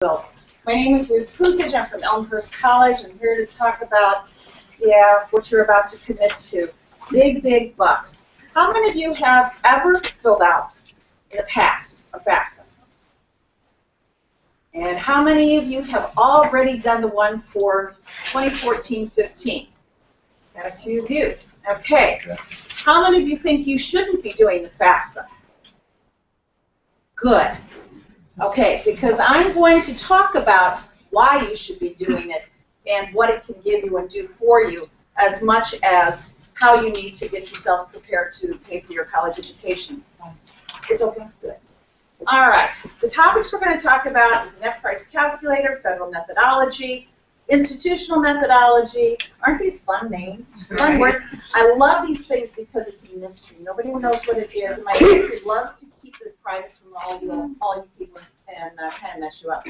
My name is Ruth Pusich. I'm from Elmhurst College. I'm here to talk about, what you're about to commit to. Big bucks. How many of you have ever filled out in the past a FAFSA? And how many of you have already done the one for 2014-15? Got a few of you. Okay. How many of you think you shouldn't be doing the FAFSA? Good. Okay, because I'm going to talk about why you should be doing it and what it can give you and do for you, as much as how you need to get yourself prepared to pay for your college education. It's okay? Good. All right. The topics we're going to talk about is net price calculator, federal methodology, institutional methodology. Aren't these fun names? Fun words. I love these things because it's a mystery. Nobody knows what it is. My industry loves to keep it private from all you people and kind of mess you up.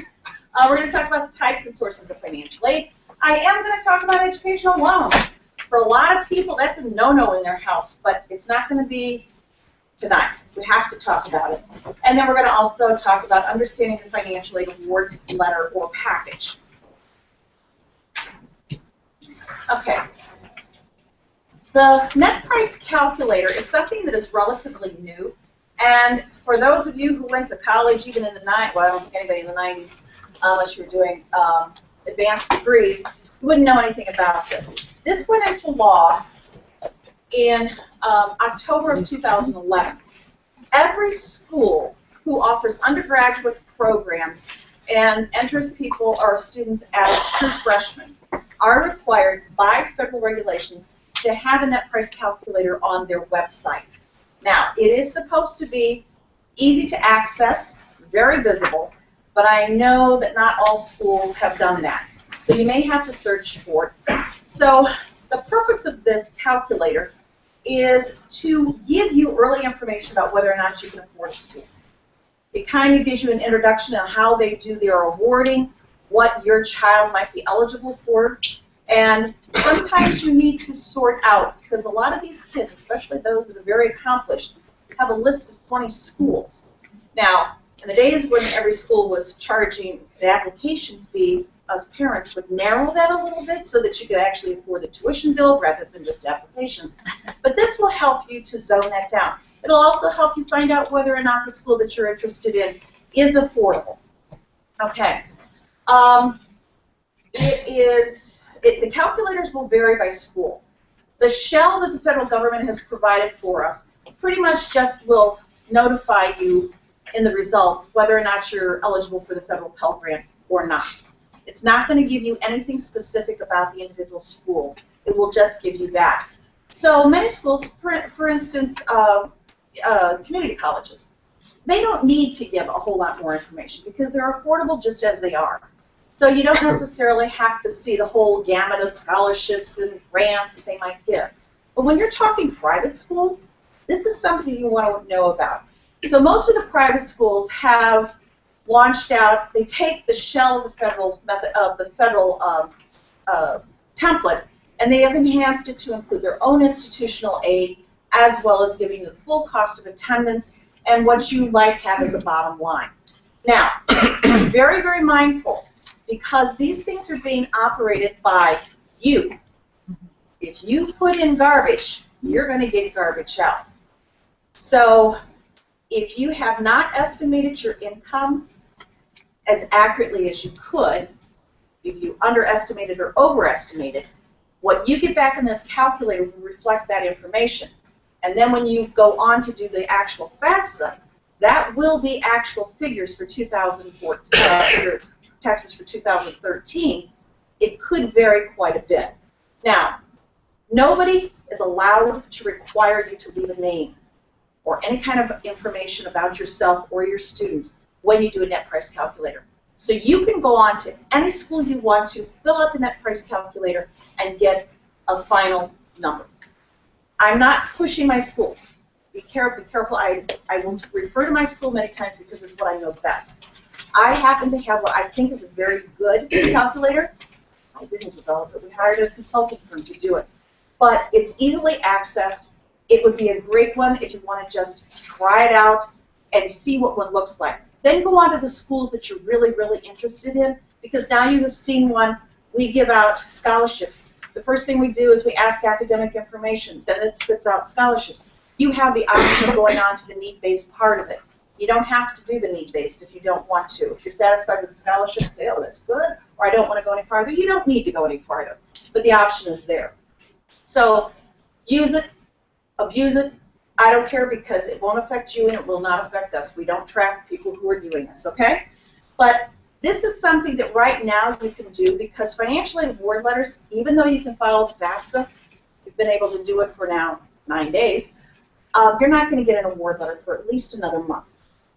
We're going to talk about the types and sources of financial aid. I am going to talk about educational loans. For a lot of people, that's a no-no in their house, but it's not going to be tonight. We have to talk about it. And then we're going to also talk about understanding the financial aid award letter or package. Okay. The net price calculator is something that is relatively new. And for those of you who went to college even in the 90s, well, I don't think anybody in the 90s, unless you were doing advanced degrees, you wouldn't know anything about this. This went into law in October of 2011. Every school who offers undergraduate programs and enters people or students as true freshmen are required by federal regulations to have a net price calculator on their website. Now, it is supposed to be easy to access, very visible, but I know that not all schools have done that. So you may have to search for it. So the purpose of this calculator is to give you early information about whether or not you can afford a student. It kind of gives you an introduction on how they do their awarding, what your child might be eligible for, and sometimes you need to sort out, because a lot of these kids, especially those that are very accomplished, have a list of 20 schools. Now, in the days when every school was charging the application fee, us parents would narrow that a little bit so that you could actually afford the tuition bill rather than just applications. But this will help you to zone that down. It'll also help you find out whether or not the school that you're interested in is affordable. Okay. The calculators will vary by school. The shell that the federal government has provided for us pretty much just will notify you in the results whether or not you're eligible for the federal Pell Grant or not. It's not going to give you anything specific about the individual schools. It will just give you that. So many schools, for instance, community colleges, they don't need to give a whole lot more information because they're affordable just as they are. So you don't necessarily have to see the whole gamut of scholarships and grants that they might give. But when you're talking private schools, this is something you want to know about. So most of the private schools have launched out, they take the shell of the federal template, and they have enhanced it to include their own institutional aid, as well as giving you the full cost of attendance and what you might have as a bottom line. Now, very mindful, because these things are being operated by you. If you put in garbage, you're going to get garbage out. So if you have not estimated your income as accurately as you could, if you underestimated or overestimated, what you get back in this calculator will reflect that information. And then when you go on to do the actual FAFSA, that will be actual figures for 2014, taxes for 2013. It could vary quite a bit. Now, nobody is allowed to require you to leave a name or any kind of information about yourself or your student when you do a net price calculator. So you can go on to any school you want to, fill out the net price calculator, and get a final number. I'm not pushing my school. Be careful. I will refer to my school many times because it's what I know best. I happen to have what I think is a very good calculator. I didn't develop it. We hired a consulting firm to do it. But it's easily accessed. It would be a great one if you want to just try it out and see what one looks like. Then go on to the schools that you're really, really interested in, because now you have seen one. We give out scholarships. The first thing we do is we ask academic information, then it spits out scholarships. You have the option of going on to the need-based part of it. You don't have to do the need-based if you don't want to. If you're satisfied with the scholarship and say, oh, that's good, or I don't want to go any farther, you don't need to go any farther. But the option is there. So use it, abuse it. I don't care, because it won't affect you and it will not affect us. We don't track people who are doing this, okay? But this is something that right now you can do, because financial aid award letters, even though you can file to FAFSA, you've been able to do it for now 9 days, you're not going to get an award letter for at least another month.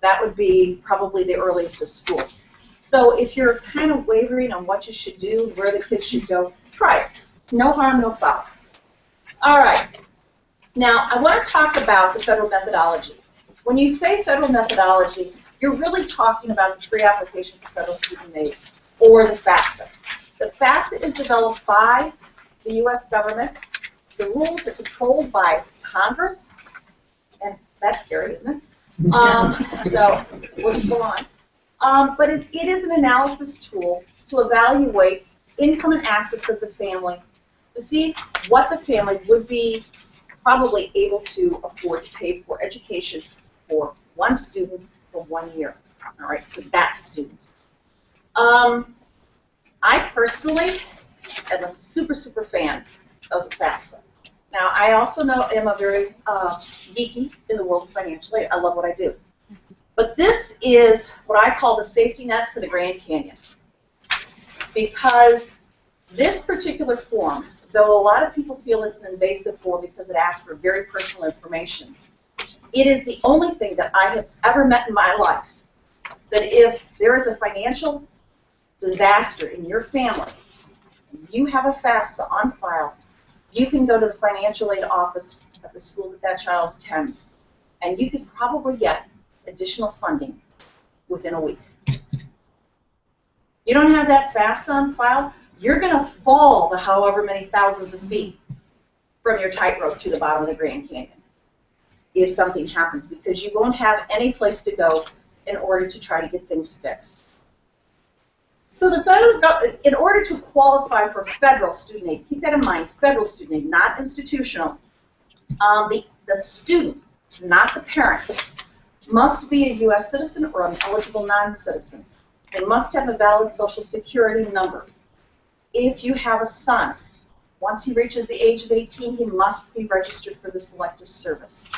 That would be probably the earliest of schools. So if you're kind of wavering on what you should do, where the kids should go, try it. No harm, no foul. All right. Now, I want to talk about the federal methodology. When you say federal methodology, you're really talking about the pre-application for federal student aid, or the FAFSA. The FAFSA is developed by the U.S. government. The rules are controlled by Congress, and that's scary, isn't it? So we'll just go on. But it is an analysis tool to evaluate income and assets of the family, to see what the family would be probably able to afford to pay for education for one student for 1 year, all right, for that student. I personally am a super, super fan of the FAFSA. Now, I also am a very geeky in the world of financial aid. I love what I do. But this is what I call the safety net for the Grand Canyon. Because this particular form, though a lot of people feel it's an invasive form because it asks for very personal information, it is the only thing that I have ever met in my life that if there is a financial disaster in your family, you have a FAFSA on file, you can go to the financial aid office at the school that that child attends, and you could probably get additional funding within a week. You don't have that FAFSA on file, you're going to fall the however many thousands of feet from your tightrope to the bottom of the Grand Canyon if something happens, because you won't have any place to go in order to try to get things fixed. So the federal government, in order to qualify for federal student aid, keep that in mind, federal student aid, not institutional, the student, not the parents, must be a U.S. citizen or an eligible non-citizen. They must have a valid Social Security number. If you have a son, once he reaches the age of 18, he must be registered for the Selective Service.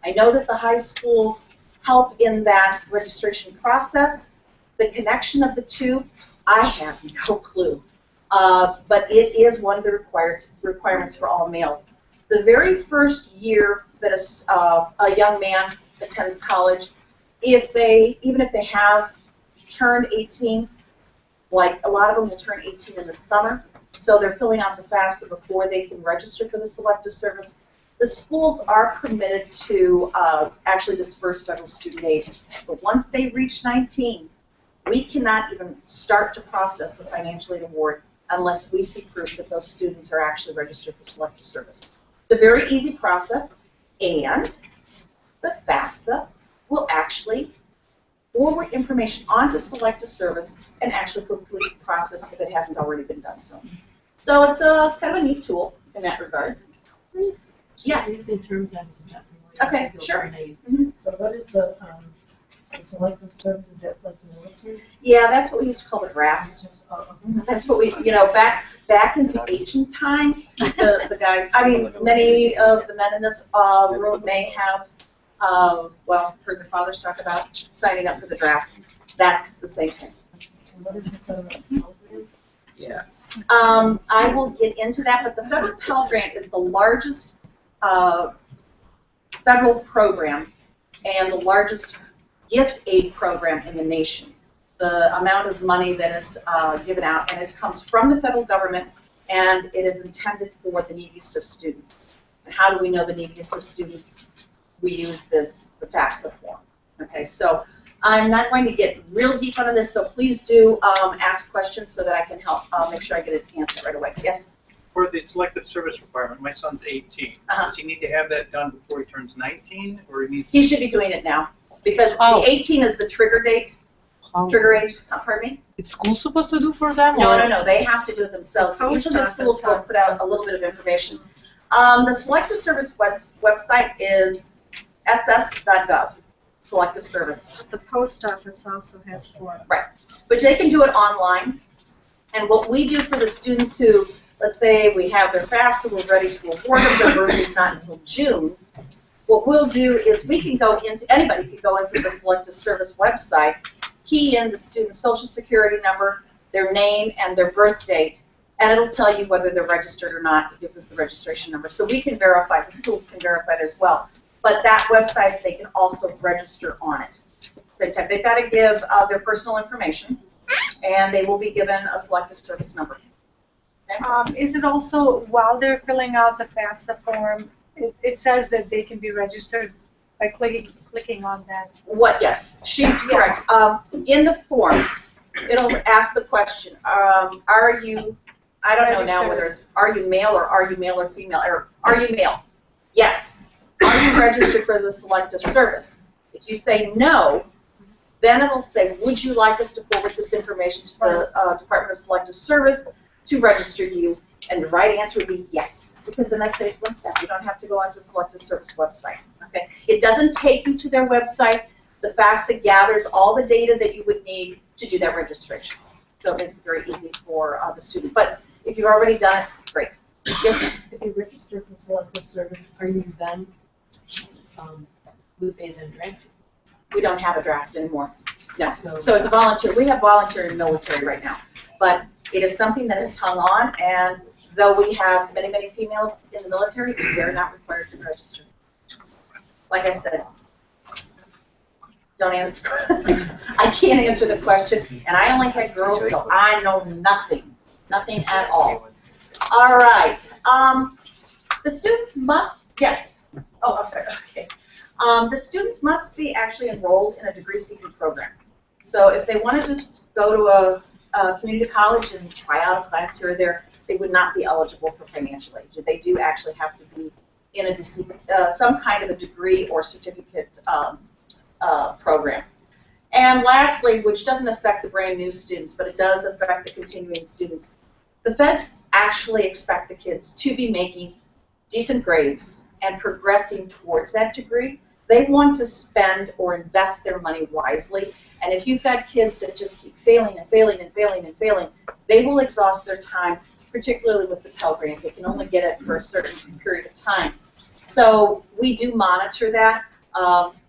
I know that the high schools help in that registration process. The connection of the two, I have no clue. But it is one of the requirements for all males. The very first year that a young man attends college, even if they have turned 18, like a lot of them will turn 18 in the summer, so they're filling out the FAFSA before they can register for the Selective Service. The schools are permitted to actually disperse federal student aid, but once they reach 19, we cannot even start to process the financial aid award unless we see proof that those students are actually registered for Selective Service. It's a very easy process, and the FAFSA will actually forward information onto Selective Service and actually complete the process if it hasn't already been done so. So it's a kind of a neat tool in that regards. Yes. In terms of just that. Okay, sure. So what is the Selective Service? Is it like the military? Yeah, that's what we used to call the draft. That's what we, back in the ancient times, the guys, I mean, many of the men in this room may have, heard their fathers talk about signing up for the draft. That's the same thing. And what is the federal Pell Grant? Yeah. I will get into that, but the federal Pell Grant is the largest federal program and the largest gift aid program in the nation. The amount of money that is given out, and it comes from the federal government, and it is intended for the neediest of students. And how do we know the neediest of students? We use the FAFSA form. Okay, so I'm not going to get real deep into this, so please do ask questions so that I can help make sure I get an answer right away. Yes? For the Selective Service requirement, my son's 18. Does he need to have that done before he turns 19, or he needs? He should be doing it now. Because Oh. the 18 is the trigger date, trigger age, pardon me? Is school supposed to do for them? No, or- no, no, they have to do it themselves. The post Usually the schools office, will put out a little bit of information. The Selective Service website is ss.gov, Selective Service. The post office also has forms. Right. But they can do it online. And what we do for the students who, let's say we have their FAFSA, we're ready to award them, their birthday's not until June, what we'll do is we can go into, anybody can go into the Selective Service website, key in the student's social security number, their name, and their birth date, and it'll tell you whether they're registered or not. It gives us the registration number. So we can verify, the schools can verify it as well. But that website, they can also register on it. Same time, they've got to give their personal information, and they will be given a Selective Service number. Okay? Is it also, while they're filling out the FAFSA form, it says that they can be registered by clicking on that? Yes, she's correct. In the form, it'll ask the question, are you, I don't know now whether it's, are you male or female, or are you male? Yes. Are you registered for the Selective Service? If you say no, then it'll say, would you like us to forward this information to the Department of Selective Service to register you? And the right answer would be yes, because then that saves one step. You don't have to go onto Selective Service website. Okay? It doesn't take you to their website. The FAFSA gathers all the data that you would need to do that registration. So it makes it very easy for the student. But if you've already done it, great. Yes, ma'am? If you register for Selective Service, are you then, would they then draft you? We don't have a draft anymore. No. So- So as a volunteer, we have volunteer in military right now. But it is something that is hung on, and though we have many, many females in the military, they're not required to register. Like I said, don't answer. I can't answer the question, and I only had girls, so I know nothing. Nothing at all. All right. The students must, yes. Oh, I'm sorry. Okay. The students must be actually enrolled in a degree-seeking program. So if they want to just go to a community college and try out a class here or there, they would not be eligible for financial aid. They do actually have to be in a some kind of a degree or certificate program. And lastly, which doesn't affect the brand new students, but it does affect the continuing students, the feds actually expect the kids to be making decent grades and progressing towards that degree. They want to spend or invest their money wisely. And if you've got kids that just keep failing and failing and failing and failing, they will exhaust their time, particularly with the Pell Grant. They can only get it for a certain period of time. So we do monitor that.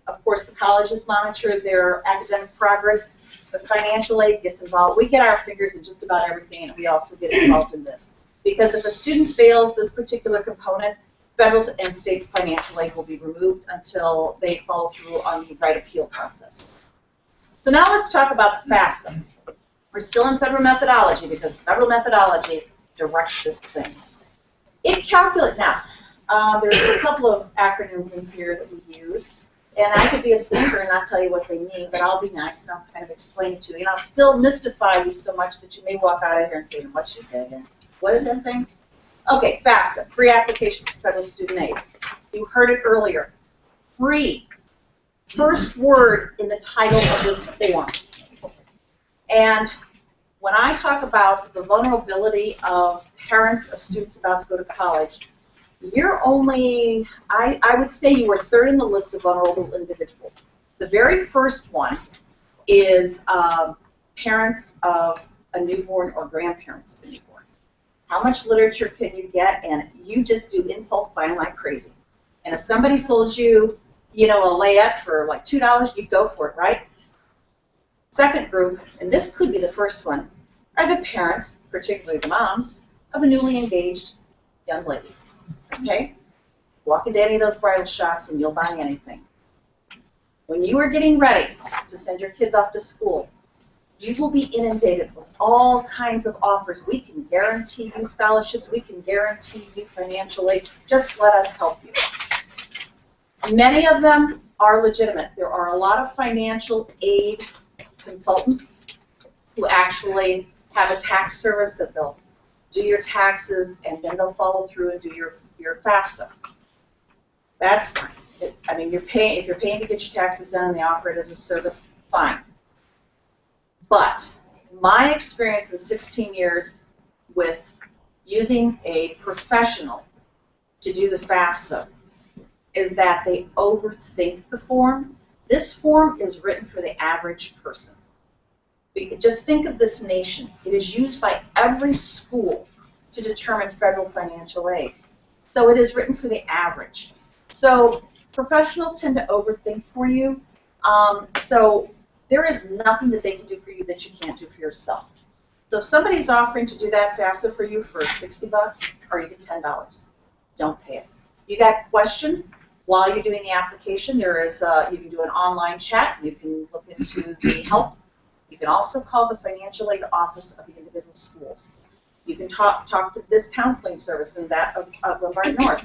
Of course, the colleges monitor their academic progress. The financial aid gets involved. We get our fingers in just about everything, and we also get involved in this. Because if a student fails this particular component, federal and state financial aid will be removed until they follow through on the right appeal process. So now let's talk about FAFSA. We're still in federal methodology because federal methodology directs this thing. It calculates, now, there's a couple of acronyms in here that we use, and I could be a stinker and not tell you what they mean, but I'll be nice and I'll kind of explain it to you, and I'll still mystify you so much that you may walk out of here and say, what did you say again? What is that thing? Okay, FAFSA, free application for federal student aid. You heard it earlier. Free. First word in the title of this form. And when I talk about the vulnerability of parents of students about to go to college, you're only, I would say you are third in the list of vulnerable individuals. The very first one is parents of a newborn or grandparents of a newborn. How much literature can you get? And you just do impulse buying like crazy. And if somebody sold you, you know, a layette for like $2, you'd go for it, right? Second group, and this could be the first one, are the parents, particularly the moms, of a newly engaged young lady. Okay? Walk into any of those bridal shops and you'll buy anything. When you are getting ready to send your kids off to school, you will be inundated with all kinds of offers. We can guarantee you scholarships. We can guarantee you financial aid. Just let us help you. Many of them are legitimate. There are a lot of financial aid consultants who actually have a tax service that they'll do your taxes and then they'll follow through and do your FAFSA. That's fine. I mean, if you're paying to get your taxes done and they offer it as a service, fine. But my experience in 16 years with using a professional to do the FAFSA is that they overthink the form. This form is written for the average person. Just think of this nation. It is used by every school to determine federal financial aid. So it is written for the average. So professionals tend to overthink for you. So there is nothing that they can do for you that you can't do for yourself. So if somebody's offering to do that FAFSA for you for $60 or even $10, don't pay it. You got questions? While you're doing the application, there is you can do an online chat. You can look into the help. You can also call the financial aid office of the individual schools. You can talk to this counseling service and that of Lombard North.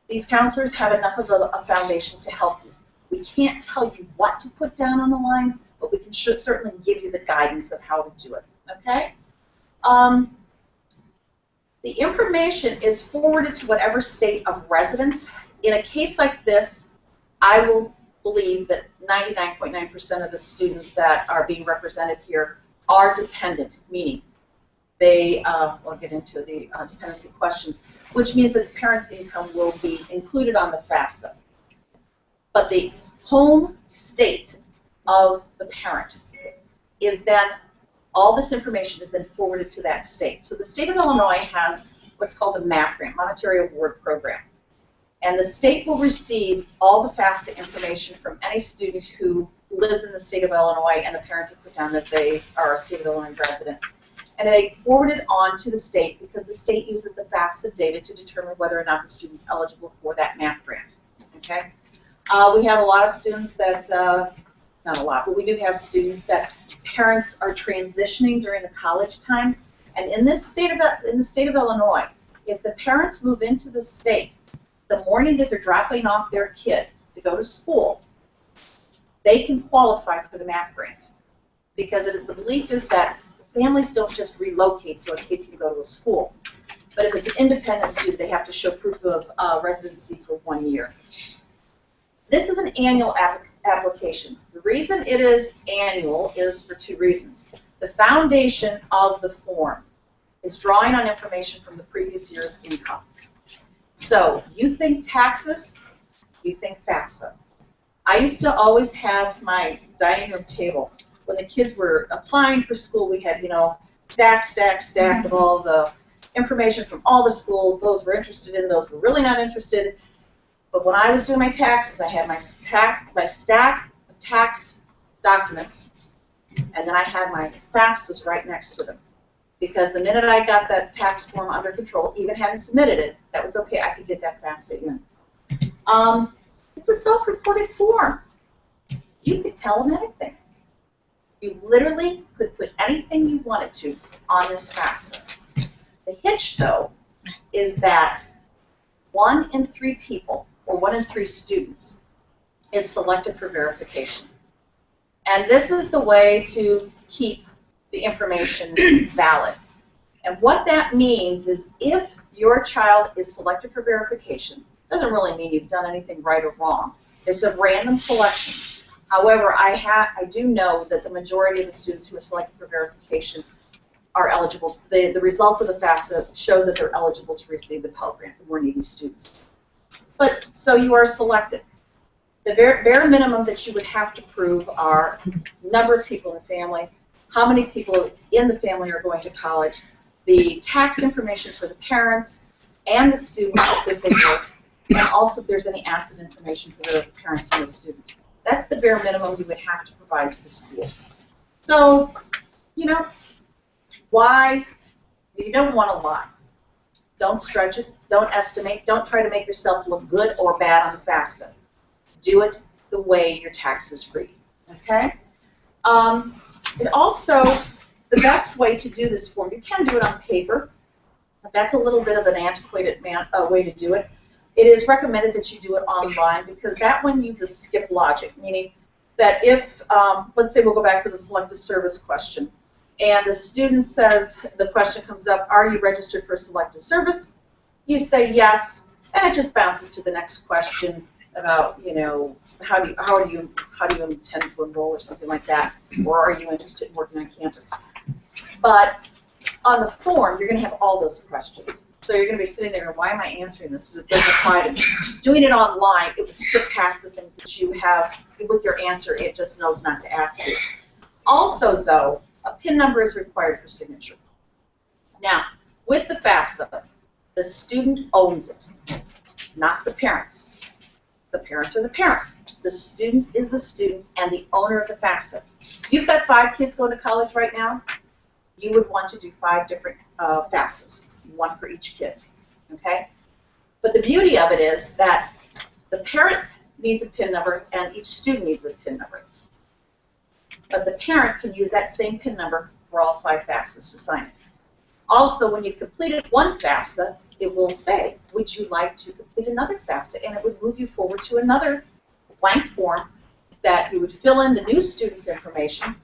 These counselors have enough of a foundation to help you. We can't tell you what to put down on the lines, but we can certainly give you the guidance of how to do it. Okay? The information is forwarded to whatever state of residence. In a case like this, I will believe that 99.9% of the students that are being represented here are dependent, meaning they, we'll get into the dependency questions, which means that the parent's income will be included on the FAFSA. But the home state of the parent is then, all this information is then forwarded to that state. So the state of Illinois has what's called the MAP grant, Monetary Award Program. And the state will receive all the FAFSA information from any student who lives in the state of Illinois, and the parents have put down that they are a state of Illinois resident. And they forward it on to the state because the state uses the FAFSA data to determine whether or not the student's eligible for that MAP grant. Okay? We have a lot of students that, not a lot, but we do have students that parents are transitioning during the college time. And in the state of Illinois, if the parents move into the state the morning that they're dropping off their kid to go to school, they can qualify for the MAP grant. Because the belief is that families don't just relocate so a kid can go to a school. But if it's an independent student, they have to show proof of residency for 1 year. This is an annual application. The reason it is annual is for 2 reasons. The foundation of the form is drawing on information from the previous year's income. So you think taxes, you think FAFSA. I used to always have my dining room table. When the kids were applying for school, we had, you know, stack of all the information from all the schools. Those were interested in, those were really not interested. But when I was doing my taxes, I had my stack of tax documents, and then I had my FAFSAs right next to them. Because the minute I got that tax form under control, even hadn't submitted it, that was okay, I could get that FAFSA in. It's a self-reported form. You could tell them anything. You literally could put anything you wanted to on this FAFSA. The hitch, though, is that 1 in 3 people, or 1 in 3 students, is selected for verification. And this is the way to keep the information valid. And what that means is if your child is selected for verification, doesn't really mean you've done anything right or wrong. It's a random selection. However, I do know that the majority of the students who are selected for verification are eligible. The results of the FAFSA show that they're eligible to receive the Pell Grant, the more needy students. But, so you are selected. The bare minimum that you would have to prove are number of people in the family, how many people in the family are going to college, the tax information for the parents and the students if they work, and also if there's any asset information for the parents and the student. That's the bare minimum you would have to provide to the school. So, you know, why? You don't want to lie. Don't stretch it. Don't estimate. Don't try to make yourself look good or bad on the FAFSA. Do it the way your taxes read. Okay? It also, the best way to do this form, you can do it on paper, but that's a little bit of an antiquated way to do it. It is recommended that you do it online because that one uses skip logic, meaning that if, let's say we'll go back to the selective service question, and the student says, the question comes up, are you registered for selective service? You say yes, and it just bounces to the next question. about, you know, how do you intend to enroll or something like that, or are you interested in working on campus? But on the form, you're going to have all those questions. So you're going to be sitting there, why am I answering this? It doesn't apply to me. Doing it online, it would surpass the things that you have with your answer. It just knows not to ask you. Also, though, a PIN number is required for signature. Now, with the FAFSA, the student owns it, not the parents. The parents are the parents. The student is the student and the owner of the FAFSA. You've got 5 kids going to college right now. You would want to do 5 different FAFSAs, 1 for each kid, okay? But the beauty of it is that the parent needs a PIN number and each student needs a PIN number. But the parent can use that same PIN number for all 5 FAFSAs to sign it. Also, when you've completed 1 FAFSA, it will say, would you like to complete another FAFSA? And it would move you forward to another blank form that you would fill in the new student's information,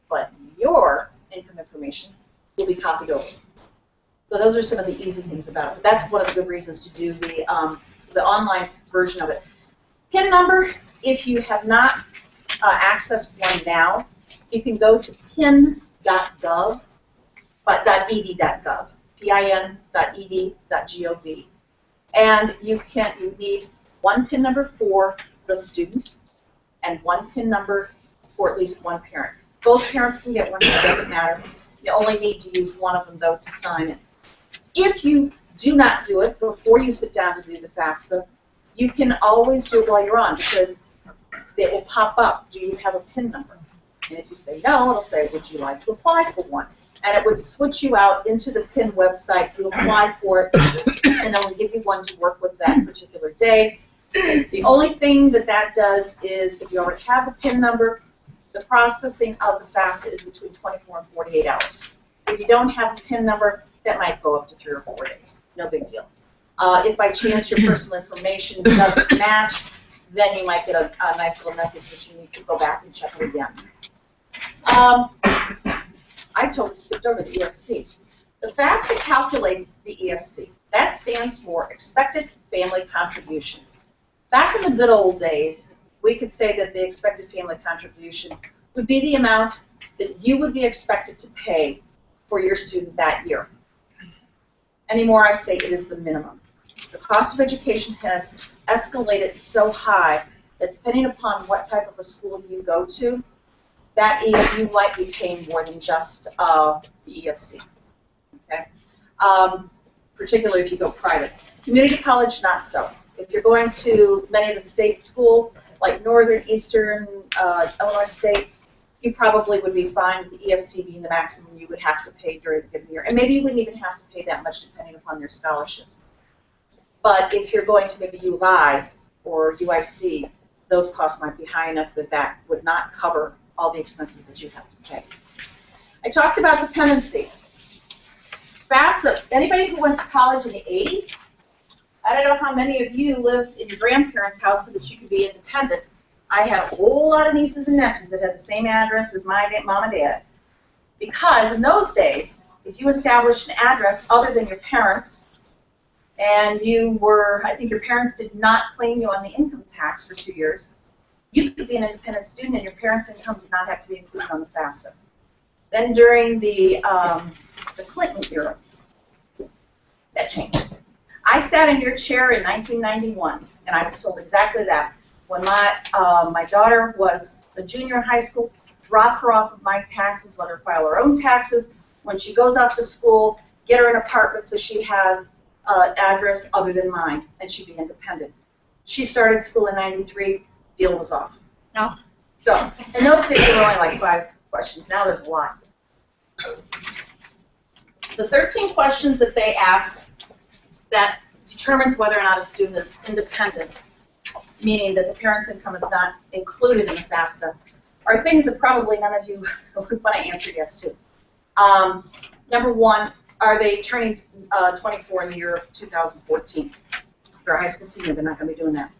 but your income information will be copied over. So those are some of the easy things about it. But that's one of the good reasons to do the online version of it. PIN number, if you have not accessed one now, you can go to pin.gov, but .ed.gov, pin.ed.gov, and you need 1 PIN number for the student and 1 PIN number for at least 1 parent. Both parents can get one, it doesn't matter. You only need to use one of them, though, to sign it. If you do not do it before you sit down to do the FAFSA, you can always do it while you're on, because it will pop up, do you have a PIN number? And if you say no, it'll say, would you like to apply for one? And it would switch you out into the PIN website, you apply for it, and it will give you one to work with that particular day. The only thing that does is, if you already have a PIN number, the processing of the FAFSA is between 24 and 48 hours. If you don't have a PIN number, that might go up to 3 or 4 days. No big deal. If by chance your personal information doesn't match, then you might get a nice little message that you need to go back and check it again. I totally skipped over the EFC. The FAFSA calculates the EFC. That stands for Expected Family Contribution. Back in the good old days, we could say that the expected family contribution would be the amount that you would be expected to pay for your student that year. Anymore, I say it is the minimum. The cost of education has escalated so high that depending upon what type of a school you go to, that you might be paying more than just the EFC. Okay? Particularly if you go private. Community college, not so. If you're going to many of the state schools, like Northern, Eastern, Illinois State, you probably would be fine with the EFC being the maximum you would have to pay during the given year. And maybe you wouldn't even have to pay that much depending upon their scholarships. But if you're going to maybe U of I or UIC, those costs might be high enough that that would not cover all the expenses that you have to pay. I talked about dependency. FAFSA, anybody who went to college in the 80s, I don't know how many of you lived in your grandparents' house so that you could be independent. I had a whole lot of nieces and nephews that had the same address as my mom and dad. Because in those days, if you established an address other than your parents, and you were, I think your parents did not claim you on the income tax for 2 years, you could be an independent student and your parents' income did not have to be included on the FAFSA. Then during the Clinton era, that changed. I sat in your chair in 1991, and I was told exactly that. When my daughter was a junior in high school, drop her off of my taxes, let her file her own taxes. When she goes off to school, get her an apartment so she has an address other than mine, and she'd be independent. She started school in 93, deal was off. No. So, in those days, there were only like 5 questions. Now there's a lot. The 13 questions that they ask that determines whether or not a student is independent, meaning that the parent's income is not included in the FAFSA, are things that probably none of you would want to answer yes to. Number 1, are they turning 24 in the year of 2014? If they're a high school senior, they're not going to be doing that.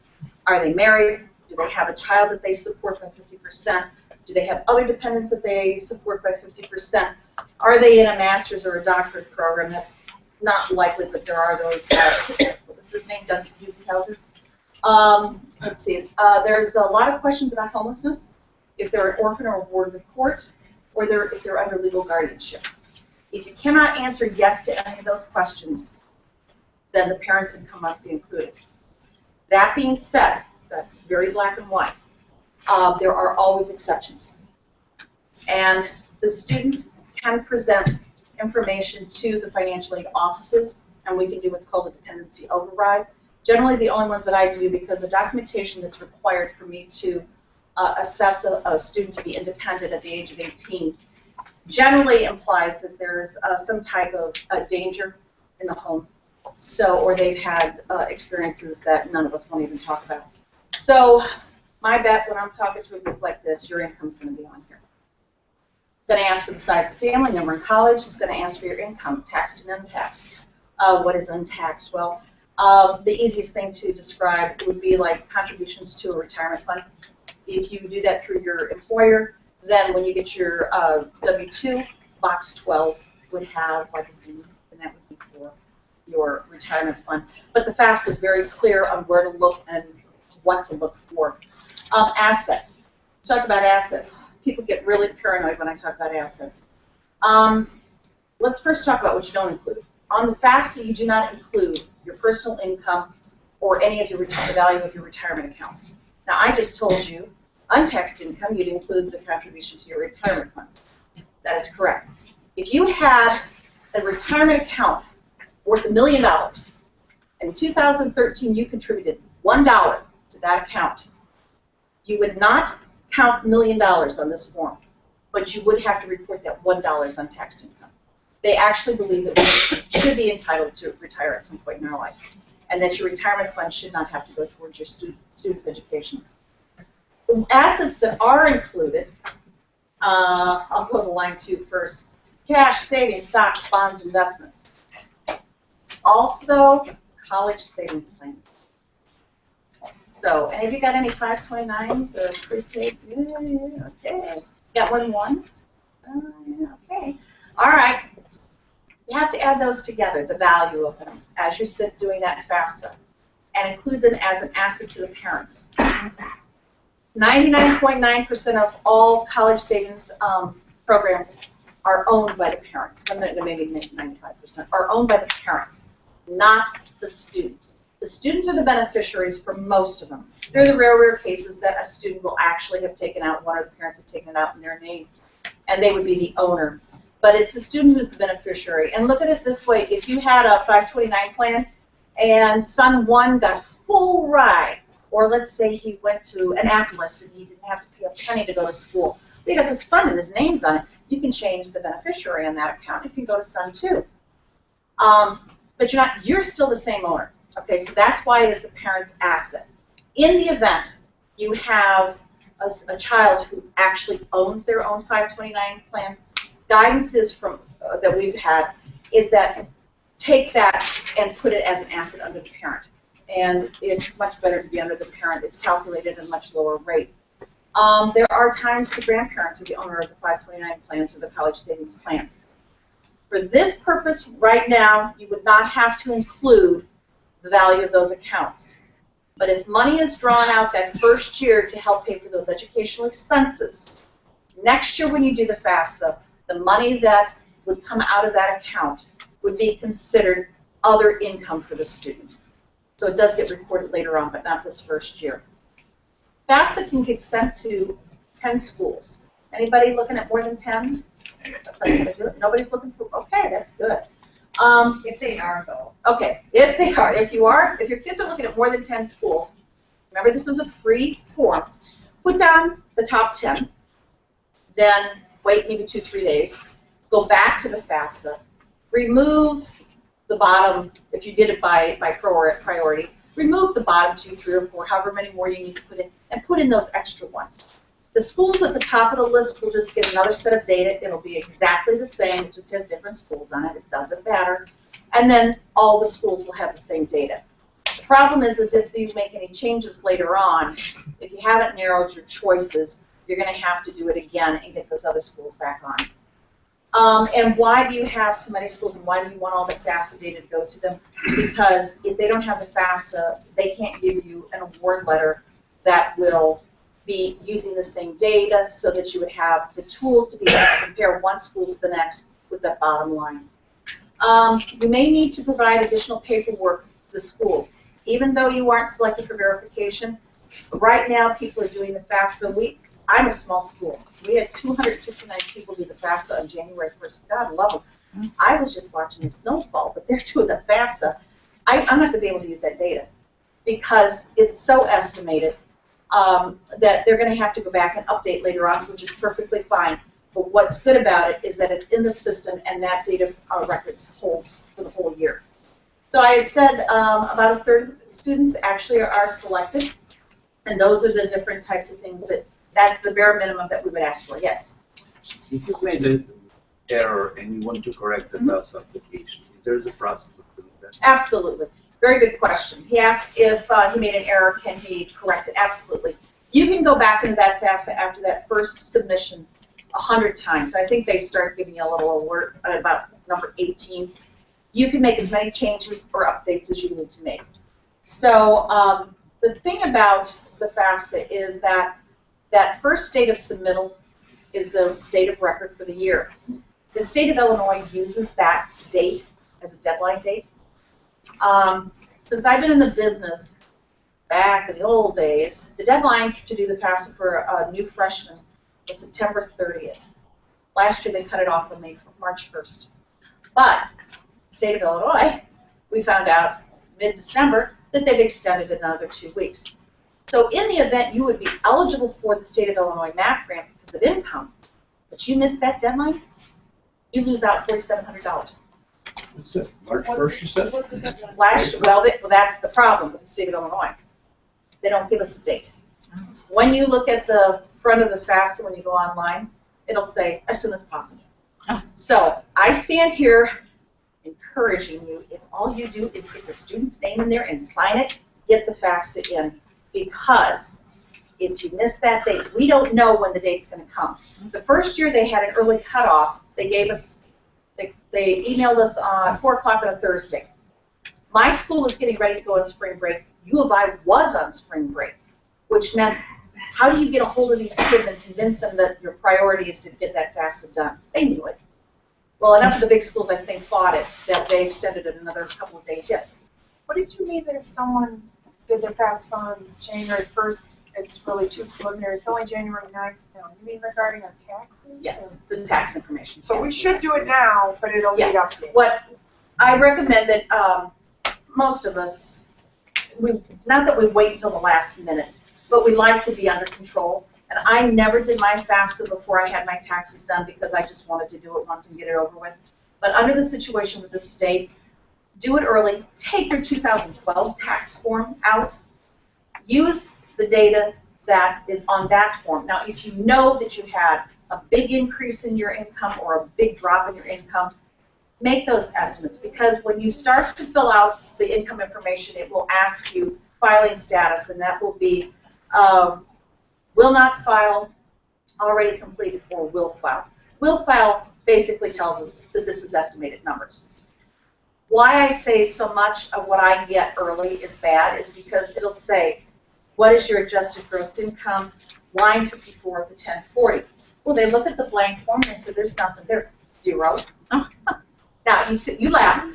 Are they married? Do they have a child that they support by 50%? Do they have other dependents that they support by 50%? Are they in a master's or a doctorate program? That's not likely, but there are those, what was his name, Doug Buchenhauser? Let's see, there's a lot of questions about homelessness, if they're an orphan or a ward of the court, or if they're under legal guardianship. If you cannot answer yes to any of those questions, then the parent's income must be included. That being said, that's very black and white. There are always exceptions. And the students can present information to the financial aid offices, and we can do what's called a dependency override. Generally, the only ones that I do, because the documentation that's required for me to assess a student to be independent at the age of 18 generally implies that there's some type of danger in the home, or they've had experiences that none of us won't even talk about. So my bet when I'm talking to a group like this, your income's going to be on here. It's going to ask for the size of the family, number in college. It's going to ask for your income, taxed and untaxed. What is untaxed? Well, the easiest thing to describe would be like contributions to a retirement fund. If you do that through your employer, then when you get your W-2, box 12 would have like a D, and that would be for your retirement fund. But the FAFSA is very clear on where to look and what to look for. Assets. Let's talk about assets. People get really paranoid when I talk about assets. Let's first talk about what you don't include. On the FAFSA, you do not include your personal income or any of the value of your retirement accounts. Now, I just told you, untaxed income, you'd include the contribution to your retirement funds. That is correct. If you had a retirement account worth $1 million, and in 2013 you contributed $1 to that account, you would not count $1 million on this form, but you would have to report that $1 as untaxed income. They actually believe that we should be entitled to retire at some point in our life, and that your retirement fund should not have to go towards your student's education. The assets that are included, I'll go to line 2 first. Cash, savings, stocks, bonds, investments. Also, college savings plans. So, any of you got any 529s or prepaid? Yeah, okay. Got more than one? Yeah, okay. All right. You have to add those together, the value of them, as you sit doing that in FAFSA, and include them as an asset to the parents. 99.9% of all college savings programs are owned by the parents. Maybe 95% are owned by the parents, not the student. The students are the beneficiaries for most of them. There are the rare cases that a student will actually have taken out, one of the parents have taken it out in their name, and they would be the owner. But it's the student who's the beneficiary. And look at it this way. If you had a 529 plan and son 1 got full ride, or let's say he went to Annapolis and he didn't have to pay a penny to go to school, but he got this fund and his name's on it, you can change the beneficiary on that account if you go to son 2. But you're still the same owner. Okay, so that's why it is the parent's asset. In the event you have a child who actually owns their own 529 plan, guidance is from that we've had is that take that and put it as an asset under the parent. And it's much better to be under the parent. It's calculated at a much lower rate. There are times the grandparents are the owner of the 529 plans or the college savings plans. For this purpose, right now, you would not have to include the value of those accounts. But if money is drawn out that first year to help pay for those educational expenses, next year when you do the FAFSA, the money that would come out of that account would be considered other income for the student. So it does get reported later on, but not this first year. FAFSA can get sent to 10 schools. Anybody looking at more than 10? Nobody's looking for, okay, that's good. If they are, though. Okay, if they are. If your kids are looking at more than 10 schools, remember this is a free form, put down the top 10, then wait maybe 2-3 days, go back to the FAFSA, remove the bottom, if you did it by priority, remove the bottom 2, 3, or 4, however many more you need to put in, and put in those extra ones. The schools at the top of the list will just get another set of data. It'll be exactly the same. It just has different schools on it. It doesn't matter. And then all the schools will have the same data. The problem is if you make any changes later on, if you haven't narrowed your choices, you're going to have to do it again and get those other schools back on. And why do you have so many schools and why do you want all the FAFSA data to go to them? Because if they don't have the FAFSA, they can't give you an award letter that will be using the same data so that you would have the tools to be able to compare one school to the next with that bottom line. You may need to provide additional paperwork to the schools. Even though you aren't selected for verification, right now people are doing the FAFSA. I'm a small school. We had 259 people do the FAFSA on January 1st. God love them. I was just watching the snowfall, but they're doing the FAFSA. I'm not going to be able to use that data because it's so estimated that they're going to have to go back and update later on, which is perfectly fine. But what's good about it is that it's in the system and that data records holds for the whole year. So I had said about a third of students actually are selected, and those are the different types of things that's the bare minimum that we would ask for. Yes? If you've made an error and you want to correct the FAFSA application, is there a process of doing that? Absolutely. Very good question. He asked if he made an error, can he correct it? Absolutely. You can go back into that FAFSA after that first submission 100 times. I think they start giving you a little alert at about number 18. You can make as many changes or updates as you need to make. So the thing about the FAFSA is that first date of submittal is the date of record for the year. The state of Illinois uses that date as a deadline date. Since I've been in the business back in the old days, the deadline to do the FAFSA for a new freshman was September 30th. Last year they cut it off on March 1st. But the state of Illinois, we found out mid-December that they've extended it another 2 weeks. So in the event you would be eligible for the state of Illinois MAP grant because of income, but you missed that deadline, you lose out $4,700. What's it, March 1st, you said? Well, that's the problem with the state of Illinois. They don't give us a date. When you look at the front of the FAFSA when you go online, it'll say as soon as possible. So I stand here encouraging you, if all you do is get the student's name in there and sign it, get the FAFSA in, because if you miss that date, we don't know when the date's going to come. The first year they had an early cutoff. They gave us, they emailed us on 4 o'clock on a Thursday. My school was getting ready to go on spring break. U of I was on spring break, which meant how do you get a hold of these kids and convince them that your priority is to get that FAFSA done? They knew it. Well, enough of the big schools, I think, fought it, that they extended it another couple of days. Yes? What did you mean that if someone did their FAFSA on January 1st, it's really too preliminary, it's only January 9th now? You mean regarding our taxes? Yes, the tax information. So yes, we should yes. do it now, but it'll Yeah. need updated. What I recommend that most of us, not that we wait until the last minute, but we like to be under control. And I never did my FAFSA before I had my taxes done because I just wanted to do it once and get it over with. But under the situation with the state, do it early. Take your 2012 tax form out. Use the data that is on that form. Now, if you know that you had a big increase in your income or a big drop in your income, make those estimates, because when you start to fill out the income information, it will ask you filing status, and that will be will not file, already completed, or will file. Will file basically tells us that this is estimated numbers. Why I say so much of what I get early is bad is because it'll say, what is your adjusted gross income, line 54 to 1040. Well, they look at the blank form and they say, there's nothing there, 0. Now, you laugh,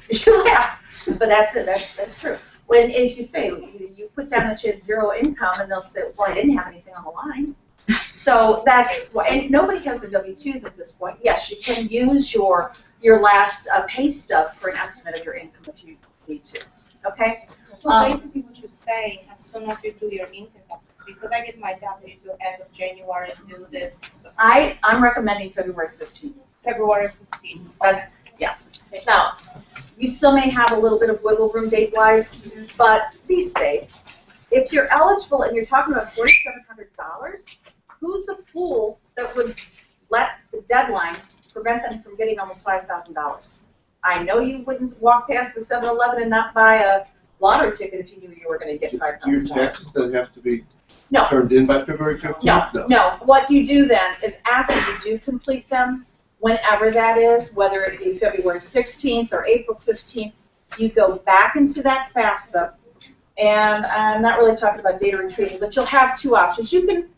but that's it, that's true. When, if you say, you put down that you had 0 income, and they'll say, well, I didn't have anything on the line. So that's why, and nobody has the W-2s at this point. Yes, you can use your last pay stub for an estimate of your income if you need to, okay? So basically what you say, as soon as you do your income taxes, because I get my W-2 end of January and do this I'm recommending February 15th. February 15th. That's, yeah. Now, you still may have a little bit of wiggle room date-wise, but be safe. If you're eligible and you're talking about $4,700, who's the fool that would let the deadline prevent them from getting almost $5,000? I know you wouldn't walk past the 7-Eleven and not buy a lottery ticket if you knew you were going to get $5,000. Your taxes don't have to be No. turned in by February 15th? No. What you do then is after you do complete them, whenever that is, whether it be February 16th or April 15th, you go back into that FAFSA, and I'm not really talking about data retrieval, but you'll have two options. You can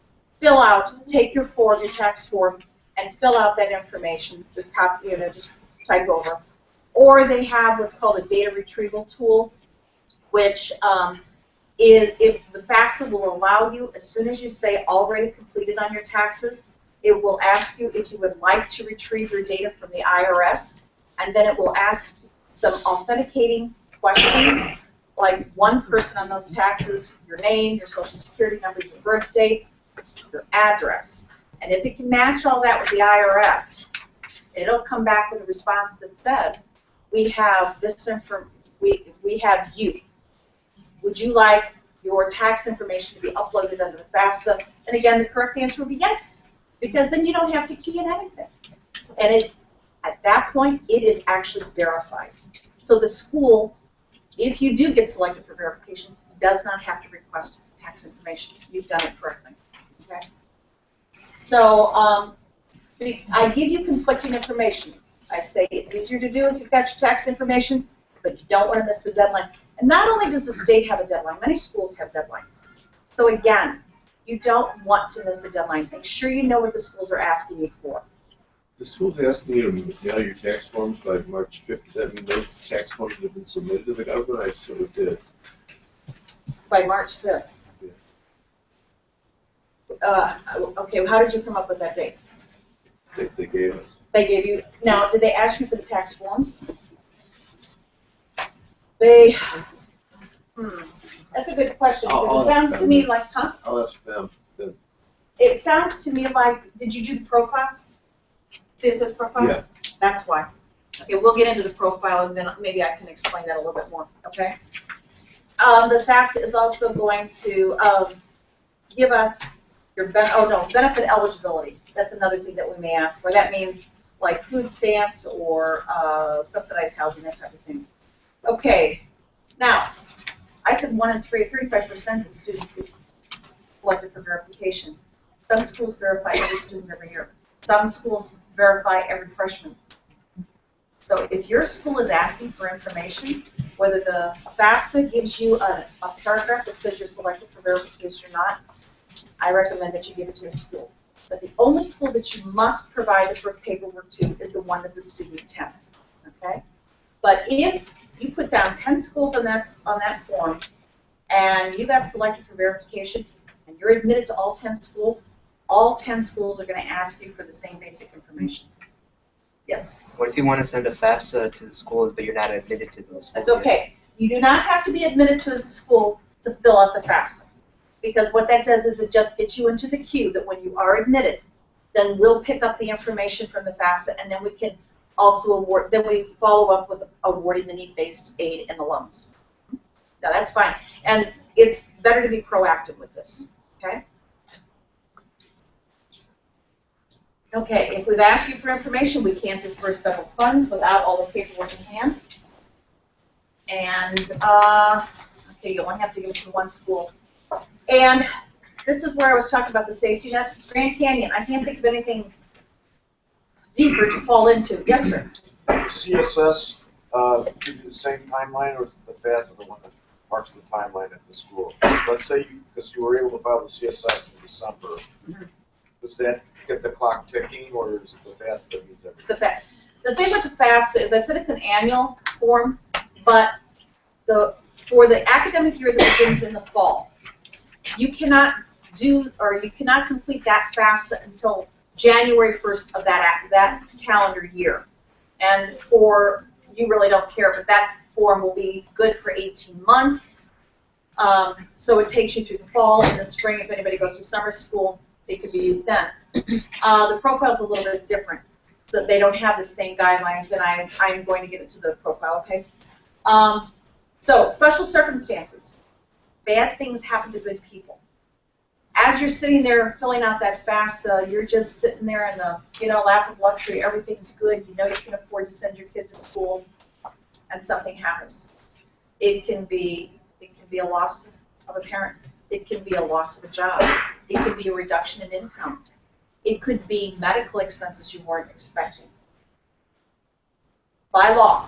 fill out, take your form, your tax form, and fill out that information, just copy, just type over. Or they have what's called a data retrieval tool, which is, if the FAFSA will allow you, as soon as you say already completed on your taxes, it will ask you if you would like to retrieve your data from the IRS, and then it will ask some authenticating questions, like one person on those taxes, your name, your social security number, your birth date, your address. And if it can match all that with the IRS, it'll come back with a response that said, we have this we have you. Would you like your tax information to be uploaded under the FAFSA? And again, the correct answer would be yes, because then you don't have to key in anything. And it's, at that point, it is actually verified. So the school, if you do get selected for verification, does not have to request tax information. You've done it correctly. Okay? So I give you conflicting information. I say it's easier to do if you've got your tax information, but you don't want to miss the deadline. And not only does the state have a deadline, many schools have deadlines. So again, you don't want to miss a deadline. Make sure you know what the schools are asking you for. The school asked me to mail your tax forms by March 5th. Does that mean those tax forms have been submitted to the government? I sort of did. By March 5th. Okay, how did you come up with that date? They gave us. They gave you, now, did they ask you for the tax forms? They, that's a good question, because it sounds to me like, huh? I'll ask them. It sounds to me like, did you do the profile? CSS profile? Yeah. That's why. Okay, we'll get into the profile, and then maybe I can explain that a little bit more, okay? The FAFSA is also going to give us your benefit eligibility. That's another thing that we may ask for. That means like food stamps or subsidized housing, that type of thing. Okay, now, I said 1 in 3, 35% of students get selected for verification. Some schools verify every student every year. Some schools verify every freshman. So if your school is asking for information, whether the FAFSA gives you a paragraph that says you're selected for verification or not, I recommend that you give it to a school. But the only school that you must provide the paperwork to is the one that the student attends. Okay? But if you put down 10 schools on that form, and you got selected for verification, and you're admitted to all 10 schools are going to ask you for the same basic information. Yes? What if you want to send a FAFSA to the schools, but you're not admitted to those schools? That's okay. You do not have to be admitted to the school to fill out the FAFSA. Because what that does is it just gets you into the queue that when you are admitted, then we'll pick up the information from the FAFSA, and then we can also award, then we follow up with awarding the need-based aid and the loans. Now that's fine. And it's better to be proactive with this, okay? Okay, if we've asked you for information, we can't disperse federal funds without all the paperwork in hand. And, okay, you only have to give it to one school. And this is where I was talking about the safety net. Grand Canyon, I can't think of anything deeper to fall into. Yes, sir? CSS give you the same timeline, or is it the FAFSA the one that marks the timeline at the school? Let's say because you were able to file the CSS in December, does that get the clock ticking, or is it the FAFSA that means everything? It's the FAFSA. The thing with the FAFSA is I said it's an annual form, but for the academic year that begins in the fall, you cannot complete that FAFSA until January 1st of that calendar year. And you really don't care, but that form will be good for 18 months. So it takes you through the fall and the spring. If anybody goes to summer school, it could be used then. The profile is a little bit different, so they don't have the same guidelines, and I'm going to get into the profile, okay? So special circumstances. Bad things happen to good people. As you're sitting there filling out that FAFSA, you're just sitting there in the lap of luxury. Everything's good. You know you can afford to send your kid to school, and something happens. It can be a loss of a parent. It can be a loss of a job. It could be a reduction in income. It could be medical expenses you weren't expecting. by law,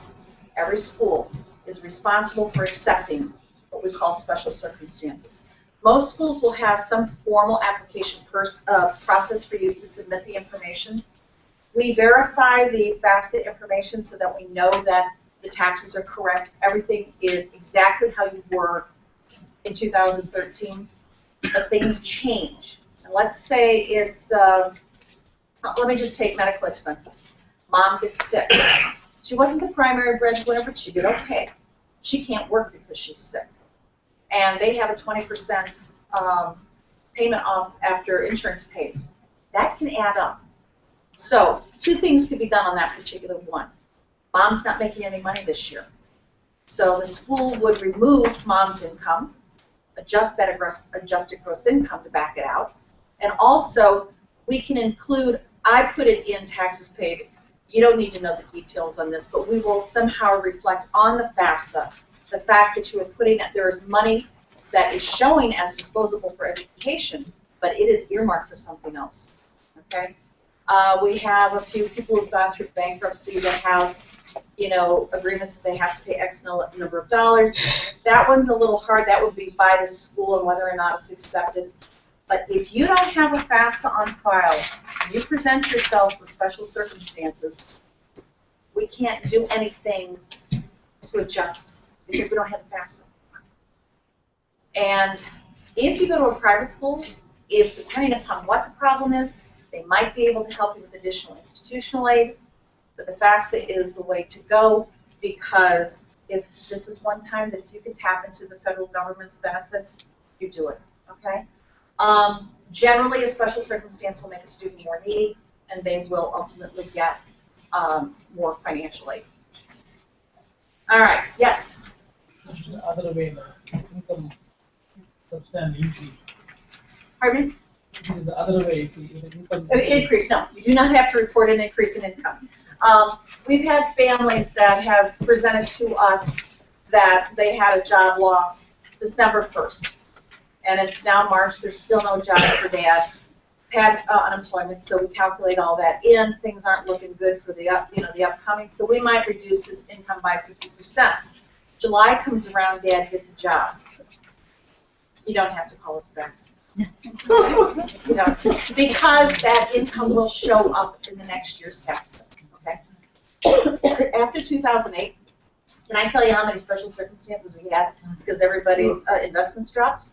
every school is responsible for accepting what we call special circumstances. Most schools will have some formal application process for you to submit the information. We verify the FAFSA information so that we know that the taxes are correct. Everything is exactly how you were in 2013, but things change. And let's say it's, let me just take medical expenses. Mom gets sick. She wasn't the primary breadwinner, but she did okay. She can't work because she's sick. And they have a 20% payment off after insurance pays. That can add up. So 2 things could be done on that particular one. Mom's not making any money this year. So the school would remove mom's income, adjust that adjusted gross income to back it out. And also, we can include, I put it in taxes paid. You don't need to know the details on this, but we will somehow reflect on the FAFSA the fact that you are putting that there is money that is showing as disposable for education, but it is earmarked for something else. Okay? We have a few people who've gone through bankruptcy that have, you know, agreements that they have to pay X number of dollars. That one's a little hard. That would be by the school and whether or not it's accepted. But if you don't have a FAFSA on file, you present yourself with special circumstances, we can't do anything to adjust because we don't have a FAFSA. And if you go to a private school, if depending upon what the problem is, they might be able to help you with additional institutional aid, but the FAFSA is the way to go because if this is one time that if you can tap into the federal government's benefits, you do it, okay? Generally, a special circumstance will make a student more needy, and they will ultimately get more financial aid. All right, yes? It's the other way, the income substantial increase. Pardon me? It is the other way, if the income. Increase, no. You do not have to report an increase in income. We've had families that have presented to us that they had a job loss December 1st. And it's now March, there's still no job for dad. Had unemployment, so we calculate all that in. Things aren't looking good for the the upcoming, so we might reduce his income by 50%. July comes around, dad gets a job. You don't have to call us back. You know, because that income will show up in the next year's tax. Okay. After 2008, can I tell you how many special circumstances we had because everybody's investments dropped?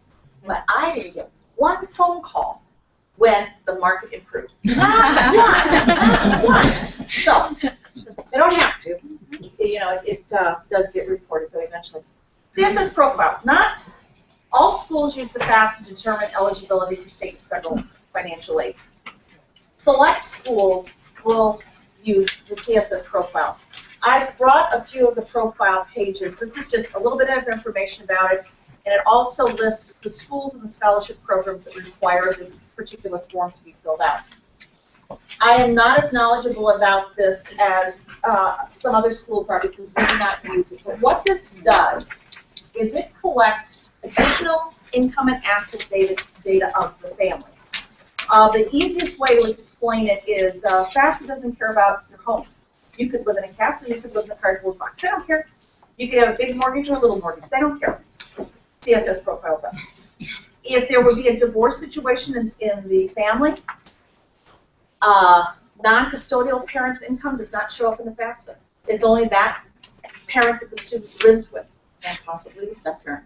But I didn't get one phone call when the market improved. Not one. So they don't have to. You know, it does get reported, though, eventually. CSS profile. Not all schools use the FAFSA to determine eligibility for state and federal financial aid. Select schools will use the CSS profile. I've brought a few of the profile pages. This is just a little bit of information about it. And it also lists the schools and the scholarship programs that require this particular form to be filled out. I am not as knowledgeable about this as some other schools are because we do not use it. But what this does is it collects additional income and asset data of the families. The easiest way to explain it is FAFSA doesn't care about your home. You could live in a castle, you could live in a cardboard box. They don't care. You could have a big mortgage or a little mortgage. They don't care. CSS profile does. If there would be a divorce situation in the family, non-custodial parent's income does not show up in the FAFSA. It's only that parent that the student lives with, and possibly the step-parent.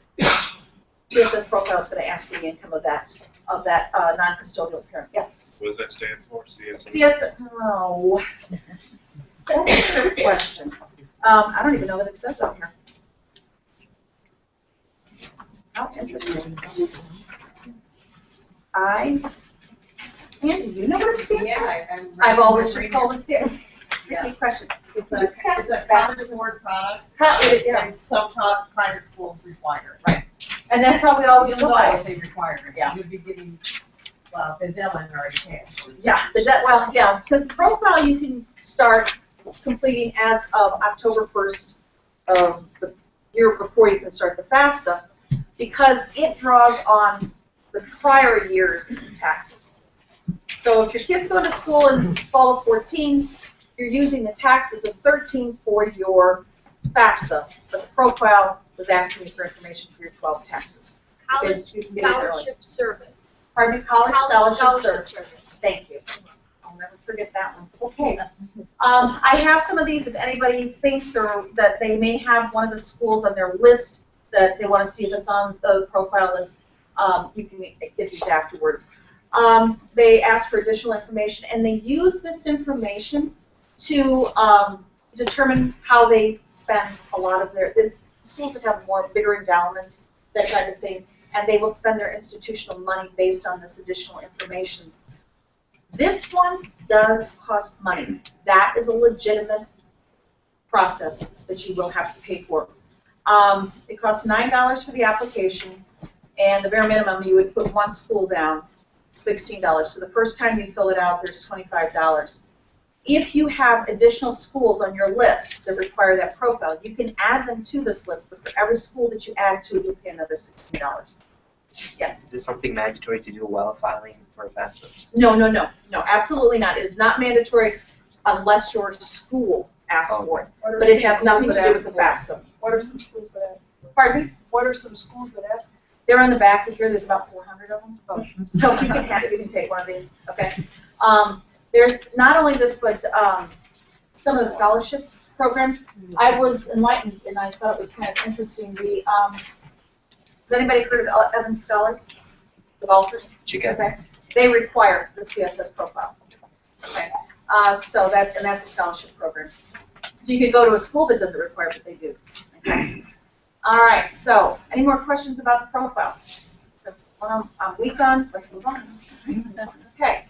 CSS profile is going to ask for the income of that non-custodial parent. Yes? What does that stand for, CSS? CSS, oh, that's a good question. I don't even know that it says out here. How interesting. Andy, you know what it stands for? Yeah, I've always just called it stands. Yeah. Good question. It's a college board product, and some top private schools require it. Right. And that's how we always Even look though at it. they require it, Yeah. you'd be getting, well, the deadline already passed. Yeah, because the profile you can start completing as of October 1st of the year before you can start the FAFSA, because it draws on the prior year's taxes. So if your kid's going to school in fall of 14, you're using the taxes of 13 for your FAFSA, but the profile was asking you for information for your 12 taxes. College You can get it early. scholarship service. Pardon me, college scholarship service. service. Thank you. I'll never forget that one. Okay. I have some of these if anybody thinks or that they may have one of the schools on their list that they want to see if it's on the profile list. You can get these afterwards. They ask for additional information, and they use this information to determine how they spend a lot of their, schools that have more bigger endowments, that kind of thing, and they will spend their institutional money based on this additional information. This one does cost money. That is a legitimate process that you will have to pay for. It costs $9 for the application, and the bare minimum, you would put one school down, $16. So the first time you fill it out, there's $25. If you have additional schools on your list that require that profile, you can add them to this list, but for every school that you add to, you'll pay another $16. Yes? Is this something mandatory to do while filing for FAFSA? No, no, no, no, absolutely not. It is not mandatory unless your school asks for it, but it has nothing to do with the FAFSA. What are some schools that ask? Pardon me? What are some schools that ask? They're on the back of here. There's about 400 of them. Oh. So you can take one of these. Okay. There's not only this, but some of the scholarship programs. I was enlightened, and I thought it was kind of interesting. The has anybody heard of Evans Scholars? The golfers? Okay. They require the CSS profile. Okay. So that's a scholarship program. So you could go to a school that doesn't require, but they do. Okay. All right. So any more questions about the profile? That's one I'm weak on. Let's move on. Okay.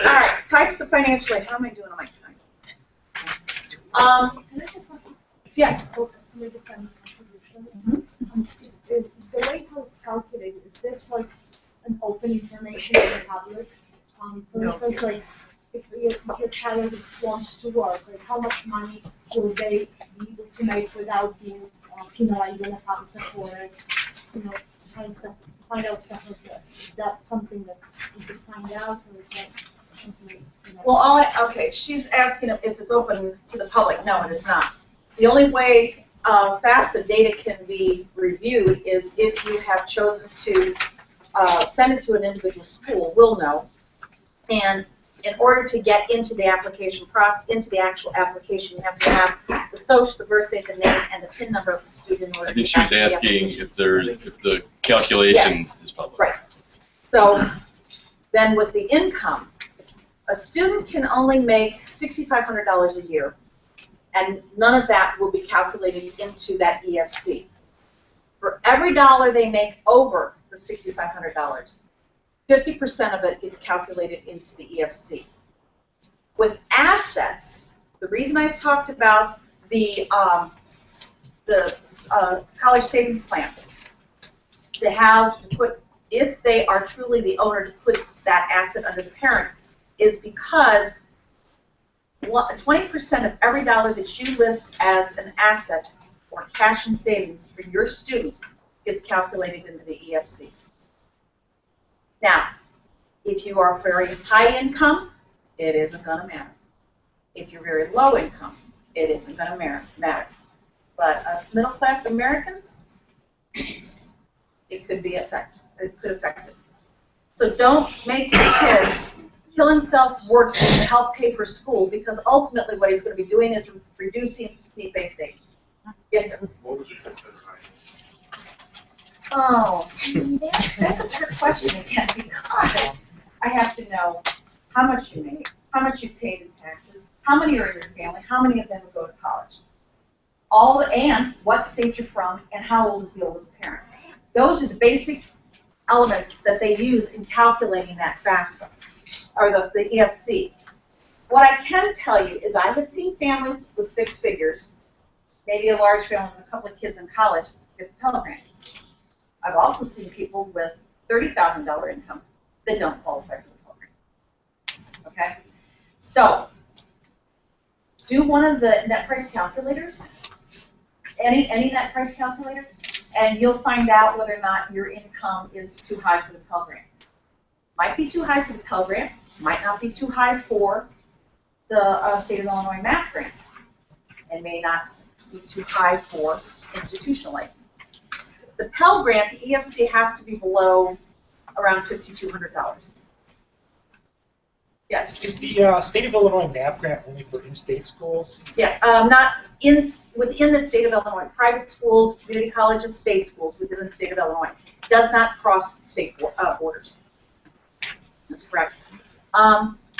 All right. Types of financial aid. How am I doing on my time? Can I just ask? Yes. Is the way how it's calculated, is this like an open information to the public? For instance, like if your child wants to work, like how much money will they be able to make without being penalized in the FAFSA for it? You know, find out stuff like this. Is that something that's you can find out, or is that something? You know? Well, okay. She's asking if it's open to the public. No, it is not. The only way FAFSA data can be reviewed is if you have chosen to send it to an individual school. We'll know. And in order to get into the application process, into the actual application, you have to have the social, the birthday, the name, and the PIN number of the student. In order I think to she was get asking if the calculation is public. Right. So then with the income, a student can only make $6,500 a year, and none of that will be calculated into that EFC. For every dollar they make over the $6,500, 50% of it is calculated into the EFC. With assets, the reason I talked about the college savings plans, to put, if they are truly the owner, to put that asset under the parent, is because 20% of every dollar that you list as an asset or cash and savings for your student gets calculated into the EFC. Now, if you are very high income, it isn't going to matter. If you're very low income, it isn't going to matter. But us middle class Americans, it could be affected. It could affect it. So don't make your kid kill himself working to help pay for school, because ultimately what he's going to be doing is reducing need-based aid. Yes, sir. What would you consider high? Oh, that's a trick question again, because I have to know how much you make, how much you paid in taxes, how many are in your family, how many of them will go to college, and what state you're from, and how old is the oldest parent. Those are the basic elements that they use in calculating that FAFSA, or the EFC. What I can tell you is I have seen families with 6 figures, maybe a large family with a couple of kids in college, get the Pell Grants. I've also seen people with $30,000 income that don't qualify for the Pell Grant. Okay? So, do one of the net price calculators, any net price calculator, and you'll find out whether or not your income is too high for the Pell Grant. Might be too high for the Pell Grant, might not be too high for the state of Illinois MAP grant and may not be too high for institutional aid. The Pell Grant, the EFC has to be below around $5,200. Yes. Is the state of Illinois MAP grant only for in-state schools? Yeah, not within the state of Illinois. Private schools, community colleges, state schools within the state of Illinois. Does not cross state borders. That's correct.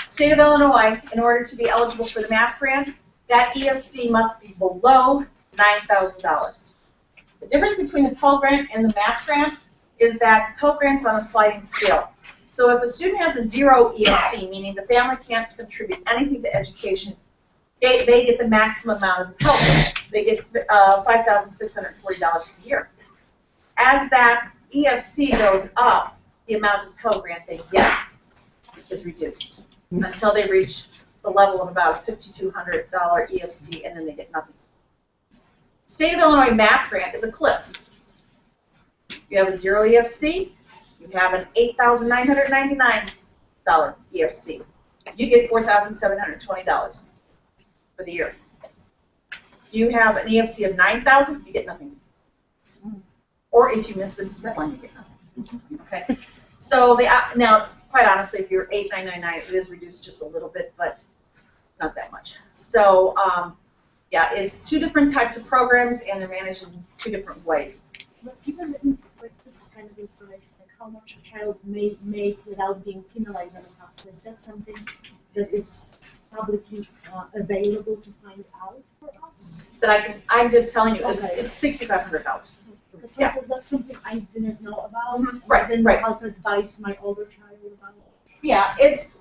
State of Illinois, in order to be eligible for the MAP grant, that EFC must be below $9,000. The difference between the Pell Grant and the MAP grant is that Pell Grant's on a sliding scale. So if a student has a 0 EFC, meaning the family can't contribute anything to education, they get the maximum amount of the Pell Grant. They get $5,640 per year. As that EFC goes up, the amount of Pell Grant they get is reduced until they reach the level of about a $5,200 EFC, and then they get nothing. State of Illinois MAP grant is a cliff. You have a 0 EFC, you have an $8,999 EFC. You get $4,720 for the year. You have an EFC of $9,000, you get nothing. Or if you miss the deadline, you get nothing. Okay. So now, quite honestly, if you're $8,999, it is reduced just a little bit, but not that much. So yeah, it's two different types of programs, and they're managed in two different ways. But given like this kind of information, like how much a child may make without being penalized on the taxes, is that something that is publicly available to find out for us? That I'm just telling you, Okay. it's $6,500. Because Yeah. that's something I didn't know about. Mhm. And Right, I didn't know right. how to advise my older child about it. Yeah, it's,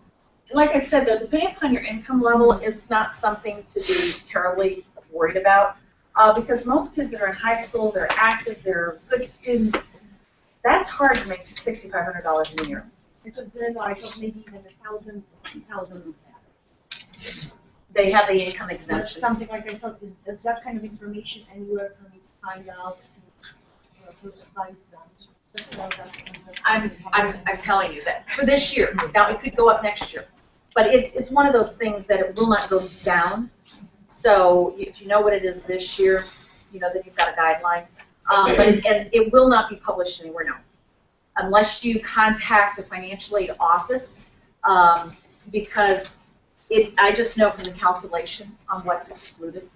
like I said, though, depending upon your income level, it's not something to be terribly worried about. Because most kids that are in high school, they're active, they're good students. That's hard to make $6,500 in a year. I just didn't know. I thought maybe even 1,000, 2,000. They have the income But exemption. something like I thought, is that kind of information anywhere for me to find out to advise them? That's what I was asking. I'm telling you that for this year. Now it could go up next year, but it's one of those things that it will not go down. So if you know what it is this year, you know that you've got a guideline. And it will not be published anywhere now, unless you contact a financial aid office, because I just know from the calculation on what's excluded.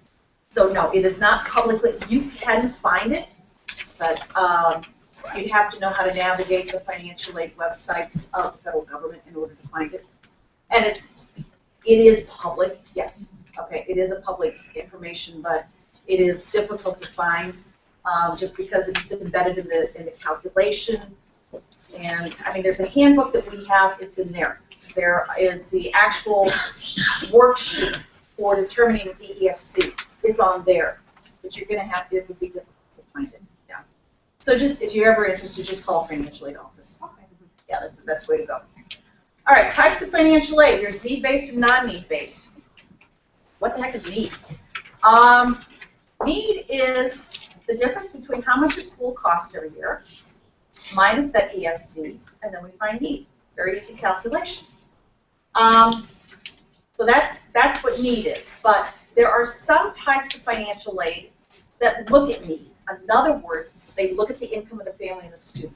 So no, it is not publicly. You can find it, but you'd have to know how to navigate the financial aid websites of the federal government in order to find it. And it is public, yes. Okay, it is a public information, but it is difficult to find just because it's embedded in the calculation. And I mean, there's a handbook that we have. It's in there. There is the actual worksheet for determining the EFC. It's on there, but you're going to have it would be difficult to find it. Yeah. So just if you're ever interested, just call a financial aid office. Okay. Yeah, that's the best way to go. All right, types of financial aid. There's need-based and non-need-based. What the heck is need? Need is the difference between how much a school costs every year minus that EFC, and then we find need. Very easy calculation. So that's what need is. But there are some types of financial aid that look at need. In other words, they look at the income of the family and the student.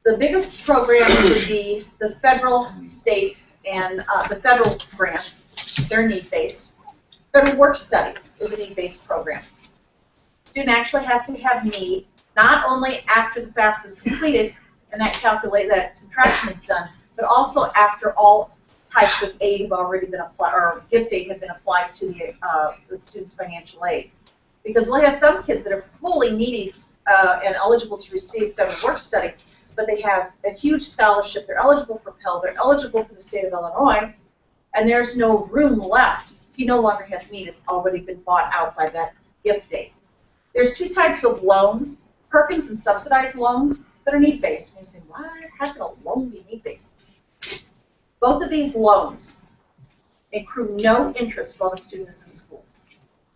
The biggest programs would be the federal, state, and the federal grants. They're need-based. Federal Work Study is a need-based program. Student actually has to have need, not only after the FAFSA is completed and that subtraction is done, but also after all types of aid have already been applied, or gift aid have been applied to the student's financial aid. Because we'll have some kids that are fully needy and eligible to receive Federal Work Study, but they have a huge scholarship, they're eligible for Pell, they're eligible for the state of Illinois, and there's no room left. He no longer has need, it's already been bought out by that gift aid. There's two types of loans, Perkins and subsidized loans that are need-based. And you say, why? How can a loan be need-based? Both of these loans accrue no interest while the student is in school.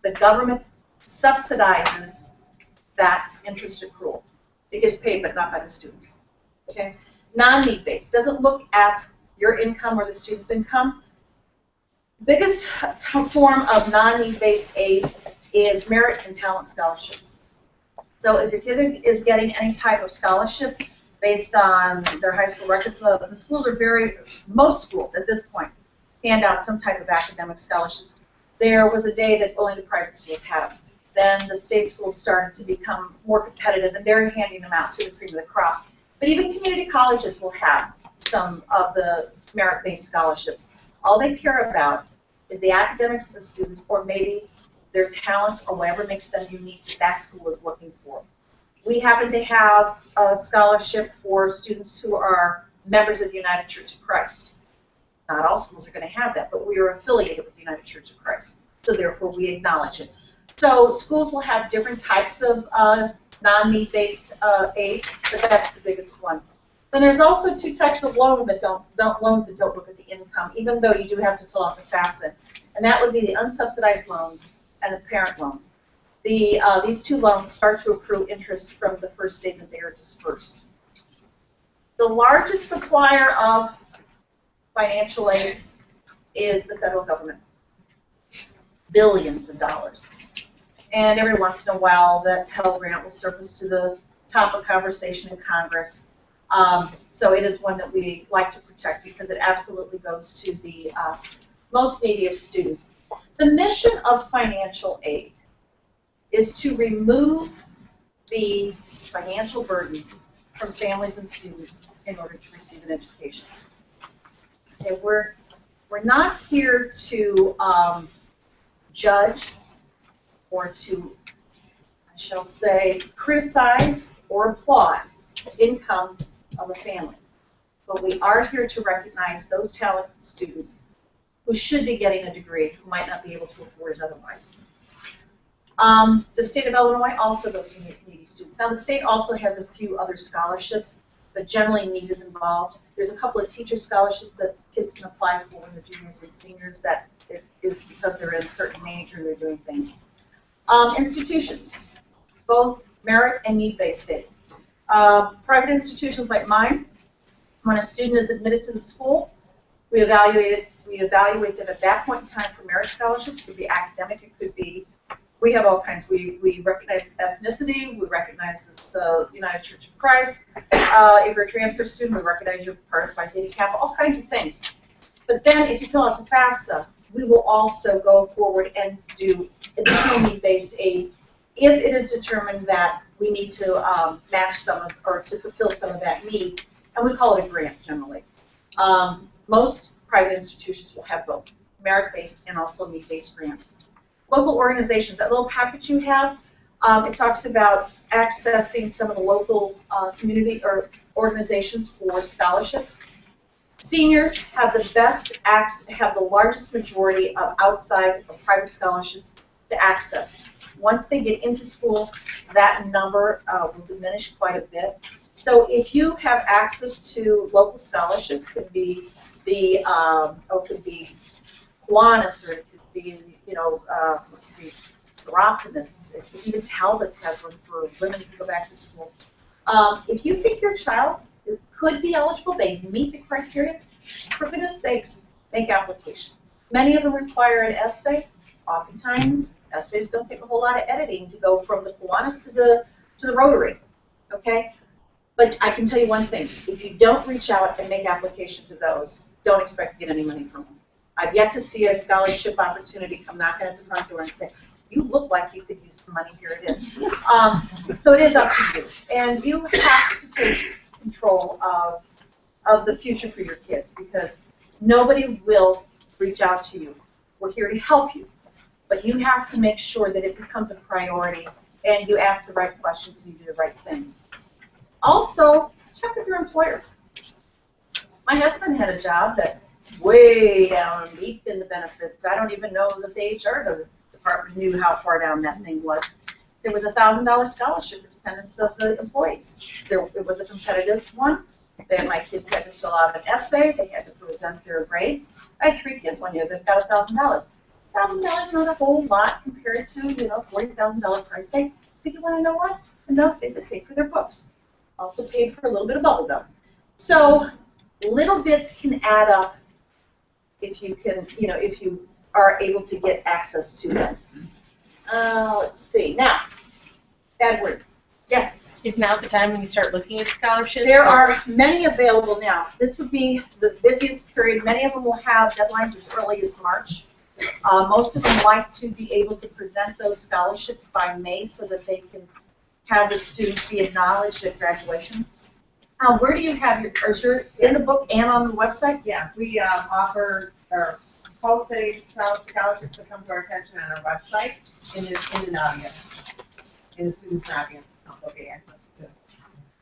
The government subsidizes that interest accrual. It gets paid, but not by the student. Okay? Non-need-based doesn't look at your income or the student's income. Biggest form of non-need-based aid is merit and talent scholarships. So if your kid is getting any type of scholarship based on their high school records, the schools are most schools at this point hand out some type of academic scholarships. There was a day that only the private schools had them. Then the state schools started to become more competitive, and they're handing them out to the cream of the crop. But even community colleges will have some of the merit-based scholarships. All they care about is the academics of the students, or maybe their talents, or whatever makes them unique that school is looking for. We happen to have a scholarship for students who are members of the United Church of Christ. Not all schools are going to have that, but we are affiliated with the United Church of Christ, so therefore we acknowledge it. So schools will have different types of non-need-based aid, but that's the biggest one. Then there's also two types of loans that don't look at the income, even though you do have to fill out the FAFSA, and that would be the unsubsidized loans and the parent loans. These two loans start to accrue interest from the first day that they are dispersed. The largest supplier of financial aid is the federal government. Billions of dollars. And every once in a while, that Pell Grant will surface to the top of conversation in Congress. So it is one that we like to protect because it absolutely goes to the most needy of students. The mission of financial aid is to remove the financial burdens from families and students in order to receive an education. Okay, we're not here to judge or to, I shall say, criticize or applaud the income of a family. But we are here to recognize those talented students who should be getting a degree who might not be able to afford it otherwise. The state of Illinois also goes to needy students. Now the state also has a few other scholarships, but generally need is involved. There's a couple of teacher scholarships that kids can apply for when they're juniors and seniors. That it is because they're in a certain age or they're doing things. Institutions, both merit and need-based aid. Private institutions like mine, when a student is admitted to the school, we evaluate them at that point in time for merit scholarships. It could be academic, it could be, we have all kinds. We recognize ethnicity, we recognize this United Church of Christ. If you're a transfer student, we recognize you're part of Phi Theta Kappa, all kinds of things. But then if you fill out the FAFSA, we will also go forward and do additional need-based aid if it is determined that we need to match some of, or to fulfill some of that need, and we call it a grant generally. Most private institutions will have both merit-based and also need-based grants. Local organizations, that little package you have, it talks about accessing some of the local community or organizations for scholarships. Seniors have the largest majority of outside of private scholarships to access. Once they get into school, that number will diminish quite a bit. So if you have access to local scholarships, could be the could be Kiwanis, or it could be, let's see, Seroptimus. Even Talbot's has one for women who go back to school. If you think your child could be eligible, they meet the criteria, for goodness sakes, make application. Many of them require an essay. Oftentimes, essays don't take a whole lot of editing to go from the Kiwanis to the Rotary, okay? But I can tell you one thing, if you don't reach out and make application to those, don't expect to get any money from them. I've yet to see a scholarship opportunity come knocking at the front door and say, you look like you could use some money, here it is. So it is up to you. And you have to take control of the future for your kids, because nobody will reach out to you. We're here to help you. But you have to make sure that it becomes a priority and you ask the right questions and you do the right things. Also, check with your employer. My husband had a job that way down deep in the benefits. I don't even know that the HR department knew how far down that thing was. There was a $1,000 scholarship for dependents of the employees. It was a competitive one. My kids had to fill out an essay. They had to present their grades. I had 3 kids one year that got $1,000. $1,000 not a whole lot compared to, $40,000 price tag. But you want to know what? In those days, it paid for their books. Also paid for a little bit of bubble gum. So little bits can add up if you can, if you are able to get access to them. Let's see, now, Edward, yes? Is now the time when you start looking at scholarships? There are many available now. This would be the busiest period. Many of them will have deadlines as early as March. Most of them like to be able to present those scholarships by May so that they can have the students be acknowledged at graduation. Where do you have your, is your in the book and on the website? Yeah, we offer our folks that scholarships that come to our attention on our website in the audience, in the student's audience, they'll get access to.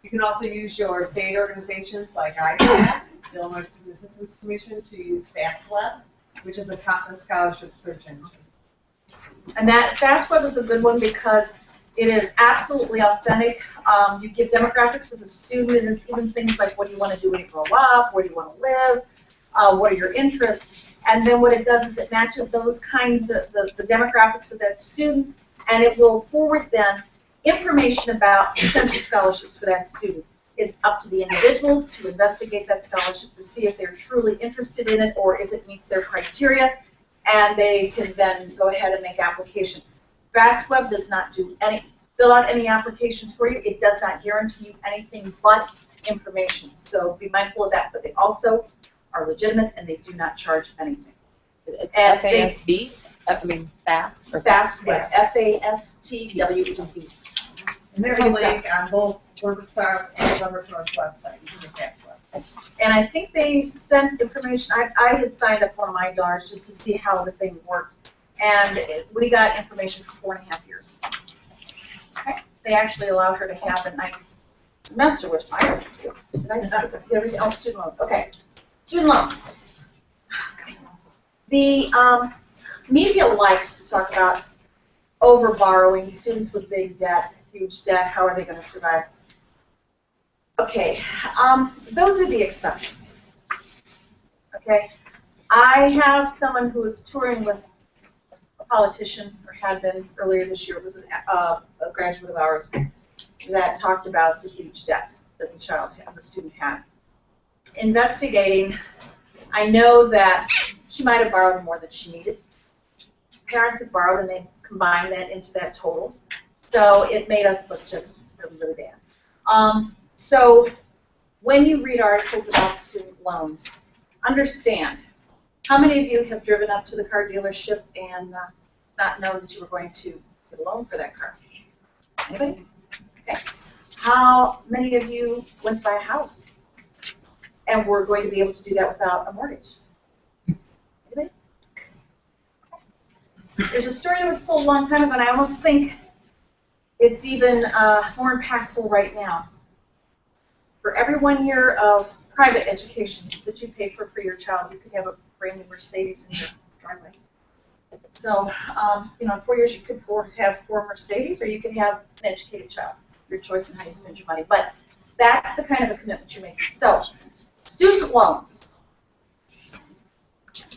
You can also use your state organizations like ISAC, the Illinois Student Assistance Commission, to use FastWeb, which is a scholarship search engine. And that FastWeb is a good one because it is absolutely authentic. You give demographics of the student, and it's even things like what do you want to do when you grow up, where do you want to live, what are your interests, and then what it does is it matches those kinds of the demographics of that student, and it will forward then information about potential scholarships for that student. It's up to the individual to investigate that scholarship to see if they're truly interested in it or if it meets their criteria, and they can then go ahead and make application. FastWeb does not fill out any applications for you. It does not guarantee you anything but information. So be mindful of that. But they also are legitimate and they do not charge anything. It's And FASB? I mean, FAST? Or FastWeb, FASTWEB. And there's a link on both Word.Start and Laboratory's website. You can get FastWeb. And I think they sent information. I had signed up one of my daughters just to see how the thing worked. And we got information for 4.5 years. Okay. They actually allowed her to have a night semester, which I didn't do. Did I say everything? Oh, student loans. Okay. Student loans. The media likes to talk about over-borrowing, students with big debt, huge debt, how are they going to survive? Okay, those are the exceptions. Okay, I have someone who is touring with a politician, or had been earlier this year, was a graduate of ours, that talked about the huge debt that the student had. Investigating, I know that she might have borrowed more than she needed. Parents had borrowed and they combined that into that total. So it made us look just really, really bad. So when you read articles about student loans, understand, how many of you have driven up to the car dealership and not known that you were going to get a loan for that car? Anybody? Okay. How many of you went to buy a house and were going to be able to do that without a mortgage? Anybody? There's a story that was told a long time ago, and I almost think it's even more impactful right now. For every 1 year of private education that you pay for your child, you could have a brand new Mercedes in your driveway. So, in 4 years you could have 4 Mercedes, or you could have an educated child. Your choice in how you spend your money. But that's the kind of a commitment you're making. So, student loans.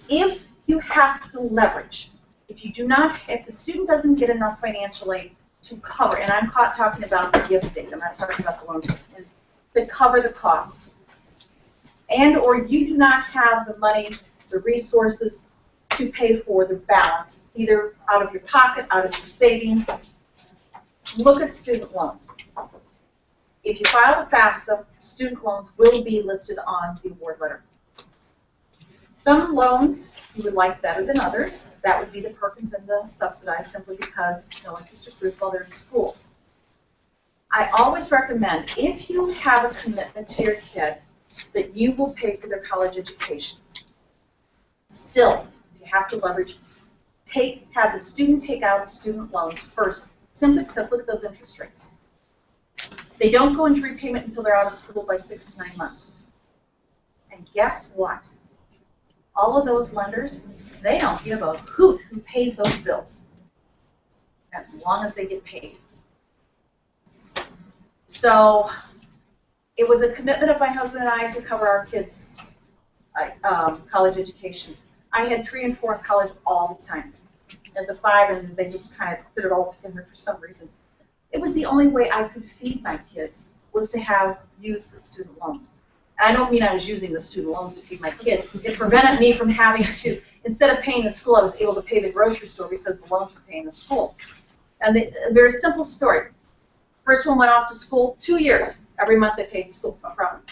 If you have to leverage, if the student doesn't get enough financial aid to cover, and I'm talking about the gift aid, I'm not talking about the loans, to cover the cost, and or you do not have the money, the resources to pay for the balance, either out of your pocket, out of your savings, look at student loans. If you file a FAFSA, student loans will be listed on the award letter. Some loans you would like better than others. That would be the Perkins and the subsidized, simply because no interest accrues while they're in school. I always recommend, if you have a commitment to your kid that you will pay for their college education, still, if you have to leverage, have the student take out student loans first, simply because look at those interest rates. They don't go into repayment until they're out of school by 6 to 9 months. And guess what? All of those lenders, they don't give a hoot who pays those bills, as long as they get paid. So it was a commitment of my husband and I to cover our kids' college education. I had 3 and 4 in college all the time, and the 5, and they just kind of put it all together for some reason. It was the only way I could feed my kids, was to use the student loans. And I don't mean I was using the student loans to feed my kids. It prevented me from having to, instead of paying the school, I was able to pay the grocery store because the loans were paying the school. And a very simple story. First one went off to school 2 years. Every month they paid the school, no problem.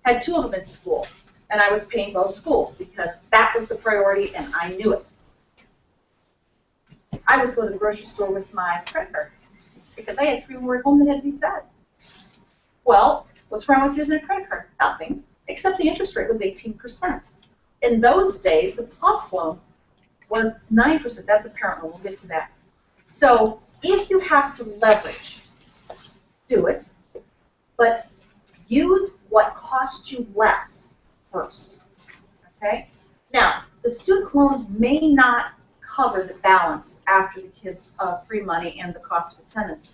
Had 2 of them in school. And I was paying both schools because that was the priority and I knew it. I was going to the grocery store with my credit card because I had 3 more at home that had to be fed. Well, what's wrong with using a credit card? Nothing, except the interest rate was 18%. In those days, the plus loan was 9%. That's a parent loan. We'll get to that. So if you have to leverage, do it, but use what costs you less first, okay? Now, the student loans may not cover the balance after the kids' free money and the cost of attendance,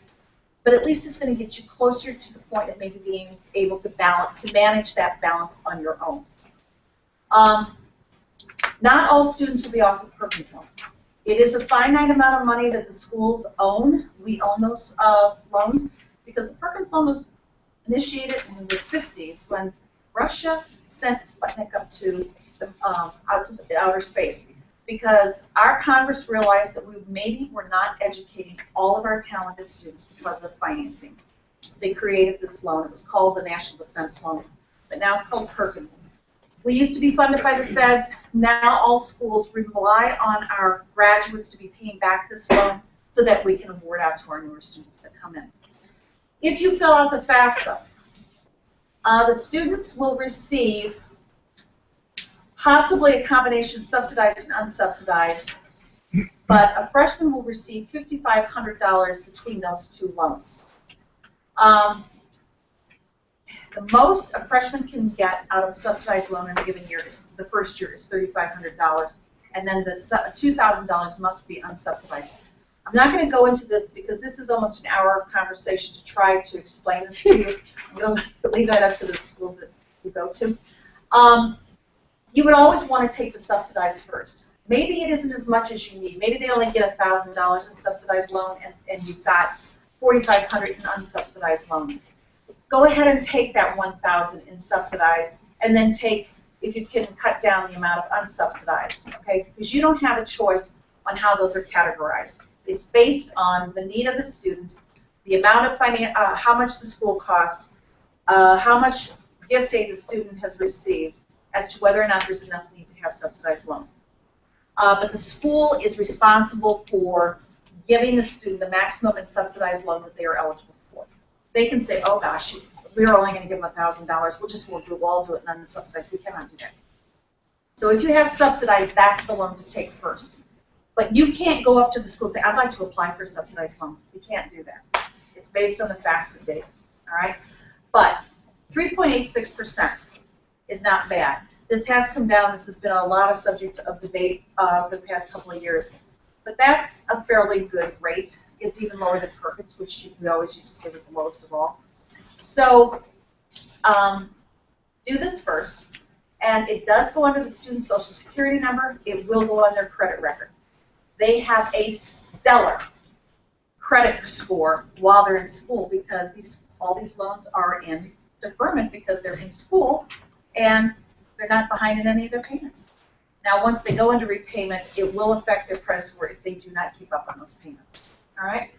but at least it's going to get you closer to the point of maybe being able to manage that balance on your own. Not all students will be offered Perkins loan. It is a finite amount of money that the schools own. We own those loans because the Perkins loan was initiated in the 50s when Russia sent Sputnik up to out to outer space because our Congress realized that we maybe were not educating all of our talented students because of financing. They created this loan. It was called the National Defense Loan, but now it's called Perkins. We used to be funded by the feds. Now all schools rely on our graduates to be paying back this loan so that we can award out to our newer students that come in. If you fill out the FAFSA, the students will receive possibly a combination subsidized and unsubsidized, but a freshman will receive $5,500 between those 2 loans. The most a freshman can get out of a subsidized loan in a given year is the first year is $3,500, and then the $2,000 must be unsubsidized. I'm not going to go into this because this is almost an hour of conversation to try to explain this to you. I'm going to leave that up to the schools that you go to. You would always want to take the subsidized first. Maybe it isn't as much as you need. Maybe they only get $1,000 in subsidized loan and you've got $4,500 in unsubsidized loan. Go ahead and take that $1,000 in subsidized and then take, if you can cut down the amount of unsubsidized, okay? Because you don't have a choice on how those are categorized. It's based on the need of the student, the amount of how much the school costs, how much gift aid the student has received, as to whether or not there's enough need to have subsidized loan. But the school is responsible for giving the student the maximum and subsidized loan that they are eligible for. They can say, oh gosh, we're only going to give them $1,000, we'll all do it, none subsidized. We cannot do that. So if you have subsidized, that's the loan to take first. But you can't go up to the school and say, I'd like to apply for a subsidized loan. You can't do that. It's based on the FAFSA data, all right? But 3.86% is not bad. This has come down. This has been a lot of subject of debate for the past couple of years. But that's a fairly good rate. It's even lower than Perkins, which we always used to say was the lowest of all. So do this first. And it does go under the student's Social Security number. It will go on their credit record. They have a stellar credit score while they're in school because all these loans are in deferment because they're in school and they're not behind in any of their payments. Now, once they go into repayment, it will affect their credit score if they do not keep up on those payments. All right?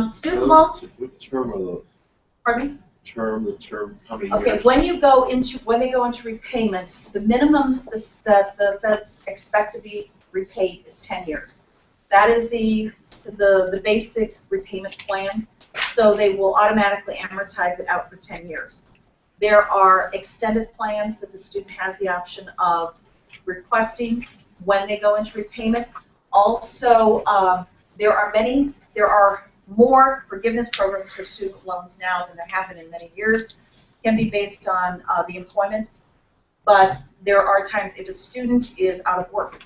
Student loans. What term are those? Pardon me? The term, how many Okay, years? when they go into repayment, the minimum that the feds expect to be repaid is 10 years. That is the basic repayment plan. So they will automatically amortize it out for 10 years. There are extended plans that the student has the option of requesting when they go into repayment. Also, there are more forgiveness programs for student loans now than there have been in many years. Can be based on the employment, but there are times if a student is out of work,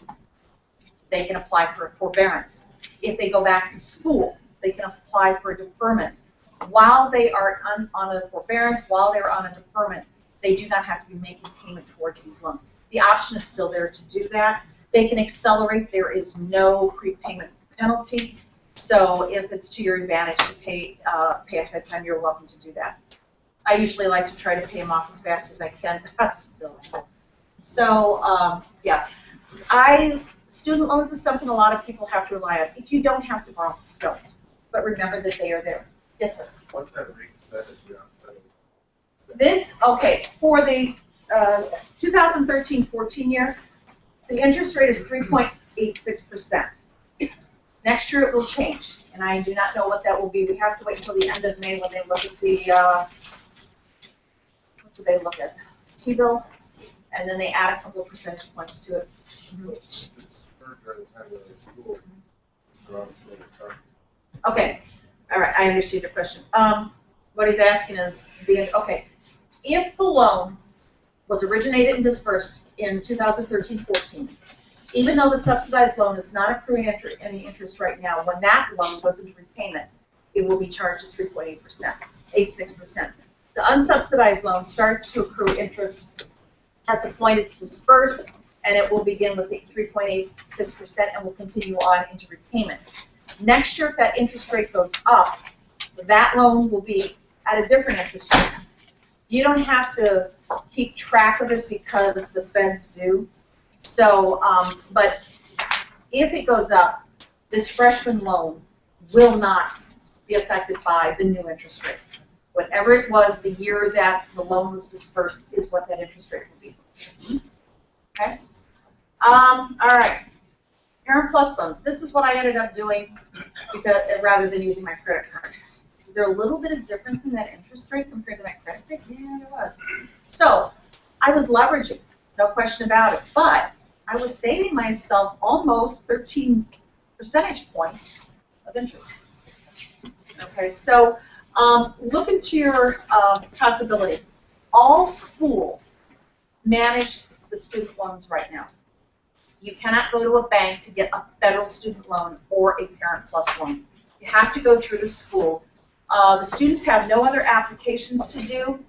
they can apply for a forbearance. If they go back to school, they can apply for a deferment. While they are on a forbearance, while they're on a deferment, they do not have to be making payment towards these loans. The option is still there to do that. They can accelerate. There is no prepayment penalty. So if it's to your advantage to pay ahead of time, you're welcome to do that. I usually like to try to pay them off as fast as I can, but that's still. So, yeah. Student loans is something a lot of people have to rely on. If you don't have to borrow, don't. But remember that they are there. Yes, sir. What's that rate set as we on This, okay, for the 2013-14 year, the interest rate is 3.86%. Next year it will change, and I do not know what that will be. We have to wait until the end of May when they look at the, what do they look at? T-bill, and then they add a couple of percentage points to it. Okay, all right, I understand your question. What he's asking is, okay, if the loan was originated and dispersed in 2013-14, even though the subsidized loan is not accruing any interest right now, when that loan goes into repayment, it will be charged at 3.8%, 86%. The unsubsidized loan starts to accrue interest at the point it's dispersed, and it will begin with the 3.86% and will continue on into repayment. Next year, if that interest rate goes up, that loan will be at a different interest rate. You don't have to keep track of it because the feds do. So, but if it goes up, this freshman loan will not be affected by the new interest rate. Whatever it was the year that the loan was dispersed is what that interest rate will be. Okay? All right. Parent Plus loans. This is what I ended up doing because rather than using my credit card. Is there a little bit of difference in that interest rate compared to my credit card? Yeah, there was. So I was leveraging, no question about it, but I was saving myself almost 13 percentage points of interest. Okay, so look into your possibilities. All schools manage the student loans right now. You cannot go to a bank to get a federal student loan or a Parent Plus loan. You have to go through the school. The students have no other applications to do.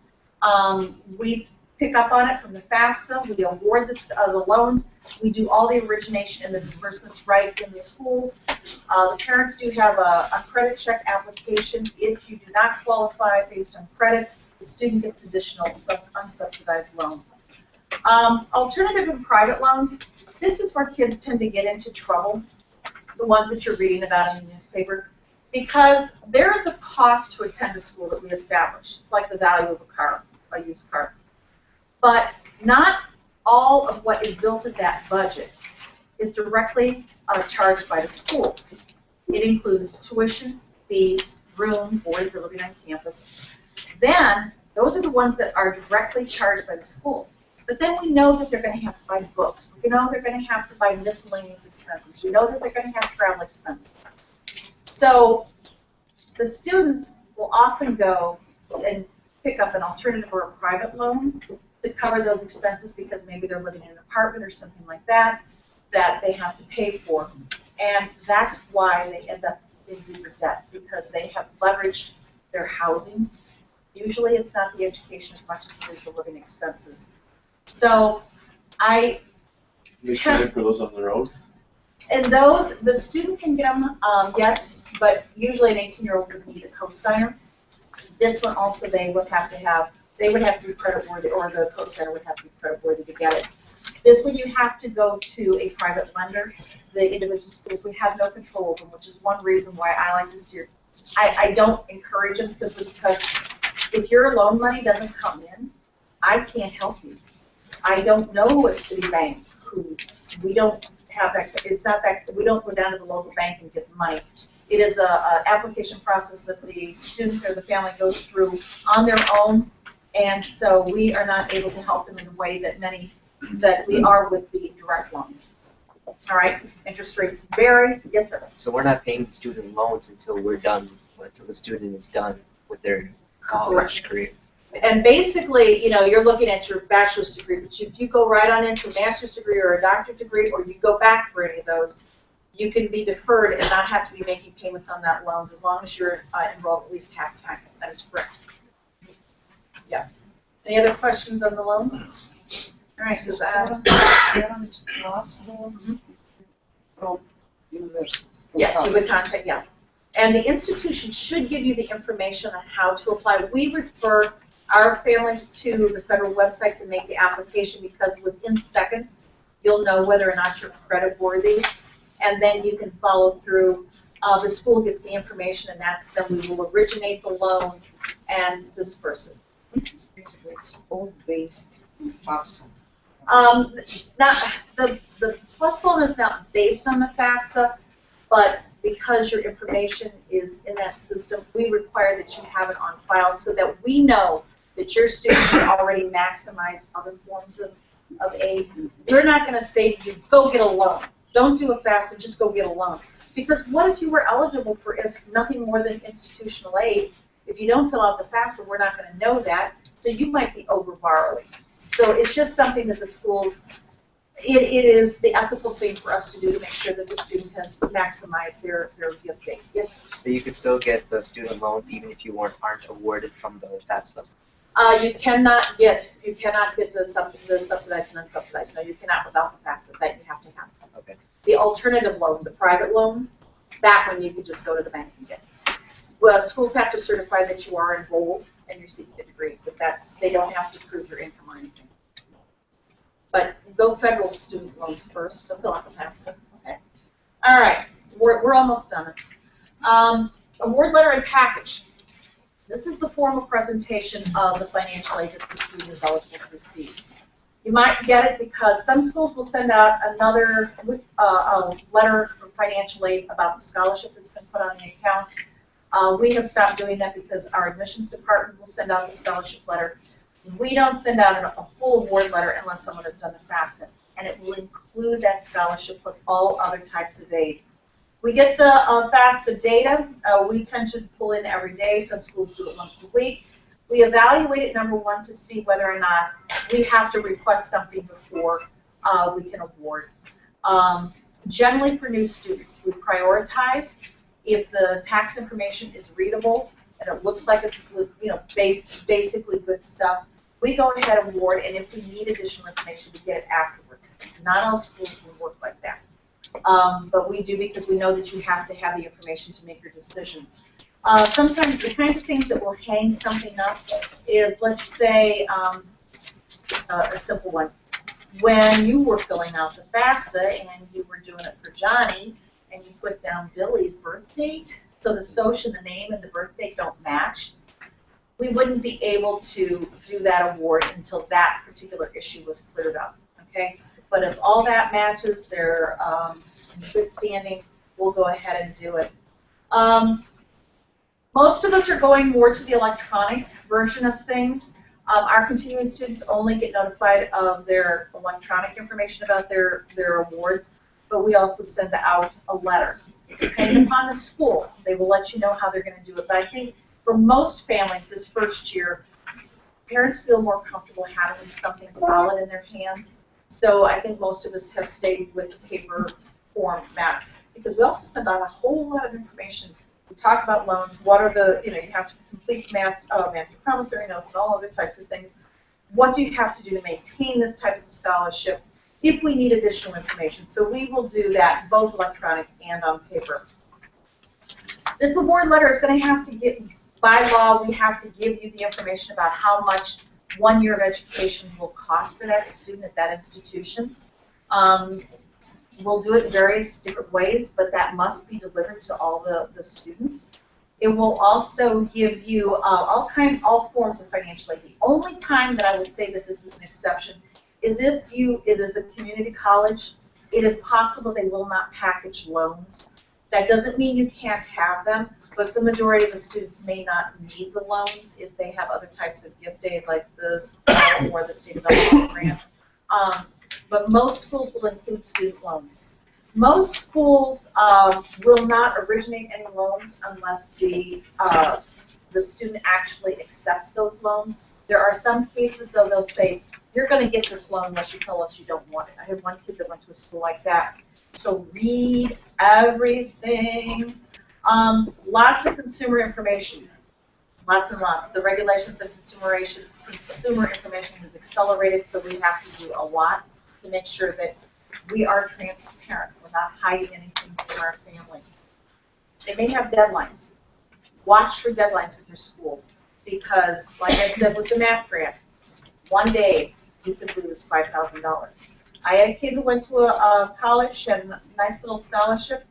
We pick up on it from the FAFSA. We award the loans. We do all the origination and the disbursements right in the schools. The parents do have a credit check application. If you do not qualify based on credit, the student gets additional unsubsidized loan. Alternative and private loans, this is where kids tend to get into trouble, the ones that you're reading about in the newspaper, because there is a cost to attend a school that we establish. It's like the value of a car, a used car. But not all of what is built in that budget is directly charged by the school. It includes tuition, fees, room, board if you're living on campus. Then, those are the ones that are directly charged by the school. But then we know that they're going to have to buy books. We know they're going to have to buy miscellaneous expenses. We know that they're going to have travel expenses. So the students will often go and pick up an alternative or a private loan to cover those expenses because maybe they're living in an apartment or something like that that they have to pay for. And that's why they end up in deeper debt, because they have leveraged their housing. Usually it's not the education as much as it is the living expenses. So They sign for those on their own? and those, the student can get them, yes, but usually an 18-year-old would need a co-signer. This one also they would have to be credit worthy, or the co-signer would have to be credit worthy to get it. This one you have to go to a private lender. The individual schools, we have no control over them, which is one reason why I like to steer. I don't encourage them simply because if your loan money doesn't come in, I can't help you. I don't know at Citibank who, we don't have that, it's not that, we don't go down to the local bank and get the money. It is a application process that the students or the family goes through on their own, and so we are not able to help them in a way that we are with the direct loans. All right, interest rates vary. Yes, sir. So we're not paying the student loans until we're done, until the student is done with their college career. And basically, you know, you're looking at your bachelor's degree, but if you go right on into a master's degree or a doctorate degree, or you go back for any of those, you can be deferred and not have to be making payments on that loans as long as you're enrolled at least half the time. That is correct. Yeah. Any other questions on the loans? All right, so Parent Plus loans from university. yes, you would contact, yeah. And the institution should give you the information on how to apply. We refer our families to the federal website to make the application, because within seconds, you'll know whether or not you're credit worthy, and then you can follow through. The school gets the information, and then we will originate the loan and disperse it. Basically, it's all based on FAFSA. Not, the PLUS loan is not based on the FAFSA, but because your information is in that system, we require that you have it on file so that we know that your students have already maximized other forms of aid. We're not going to say to you, go get a loan. Don't do a FAFSA, just go get a loan. Because what if you were eligible for if nothing more than institutional aid? If you don't fill out the FAFSA, we're not going to know that, so you might be over borrowing. So it's just something that the schools, it is the ethical thing for us to do to make sure that the student has maximized their gift aid. Yes? So you could still get the student loans even if you aren't awarded from the FAFSA? You cannot get the subsidized and unsubsidized. No, you cannot without the FAFSA. That you have to have. Okay. The alternative loan, the private loan, that one you could just go to the bank and get. Well, schools have to certify that you are enrolled and you're seeking a degree, but they don't have to prove your income or anything. But go federal student loans first, so fill out the FAFSA. Okay. All right, we're almost done. Award letter and package. This is the formal presentation of the financial aid that the student is eligible to receive. You might get it because some schools will send out another a letter from financial aid about the scholarship that's been put on the account. We have stopped doing that because our admissions department will send out the scholarship letter. We don't send out a full award letter unless someone has done the FAFSA, and it will include that scholarship plus all other types of aid. We get the FAFSA data. We tend to pull in every day. Some schools do it once a week. We evaluate it, number one, to see whether or not we have to request something before we can award. Generally, for new students, we prioritize if the tax information is readable and it looks like it's basically good stuff. We go ahead and award, and if we need additional information, we get it afterwards. Not all schools will work like that. But we do because we know that you have to have the information to make your decision. Sometimes the kinds of things that will hang something up is, let's say, a simple one. When you were filling out the FAFSA and you were doing it for Johnny, and you put down Billy's birth date, so the social, the name, and the birth date don't match, we wouldn't be able to do that award until that particular issue was cleared up, okay? But if all that matches, they're in good standing, we'll go ahead and do it. Most of us are going more to the electronic version of things. Our continuing students only get notified of their electronic information about their awards, but we also send out a letter. Depending upon the school, they will let you know how they're going to do it. But I think for most families this first year, parents feel more comfortable having something solid in their hands. So I think most of us have stayed with the paper format because we also send out a whole lot of information. We talk about loans. What are the, you have to complete master promissory notes and all other types of things. What do you have to do to maintain this type of scholarship if we need additional information? So we will do that both electronic and on paper. This award letter is going to have to give, by law, we have to give you the information about how much 1 year of education will cost for that student at that institution. We'll do it in various different ways, but that must be delivered to all the students. It will also give you all forms of financial aid. The only time that I would say that this is an exception is if it is a community college. It is possible they will not package loans. That doesn't mean you can't have them, but the majority of the students may not need the loans if they have other types of gift aid like the or the state development grant. But most schools will include student loans. Most schools will not originate any loans unless the student actually accepts those loans. There are some cases, though, they'll say, you're going to get this loan unless you tell us you don't want it. I had one kid that went to a school like that. So read everything. Lots of consumer information. Lots and lots. The regulations of consumer information is accelerated, so we have to do a lot to make sure that we are transparent. We're not hiding anything from our families. They may have deadlines. Watch for deadlines with your schools. Because, like I said with the math grant, one day you could lose $5,000. I had a kid who went to a college and a nice little scholarship.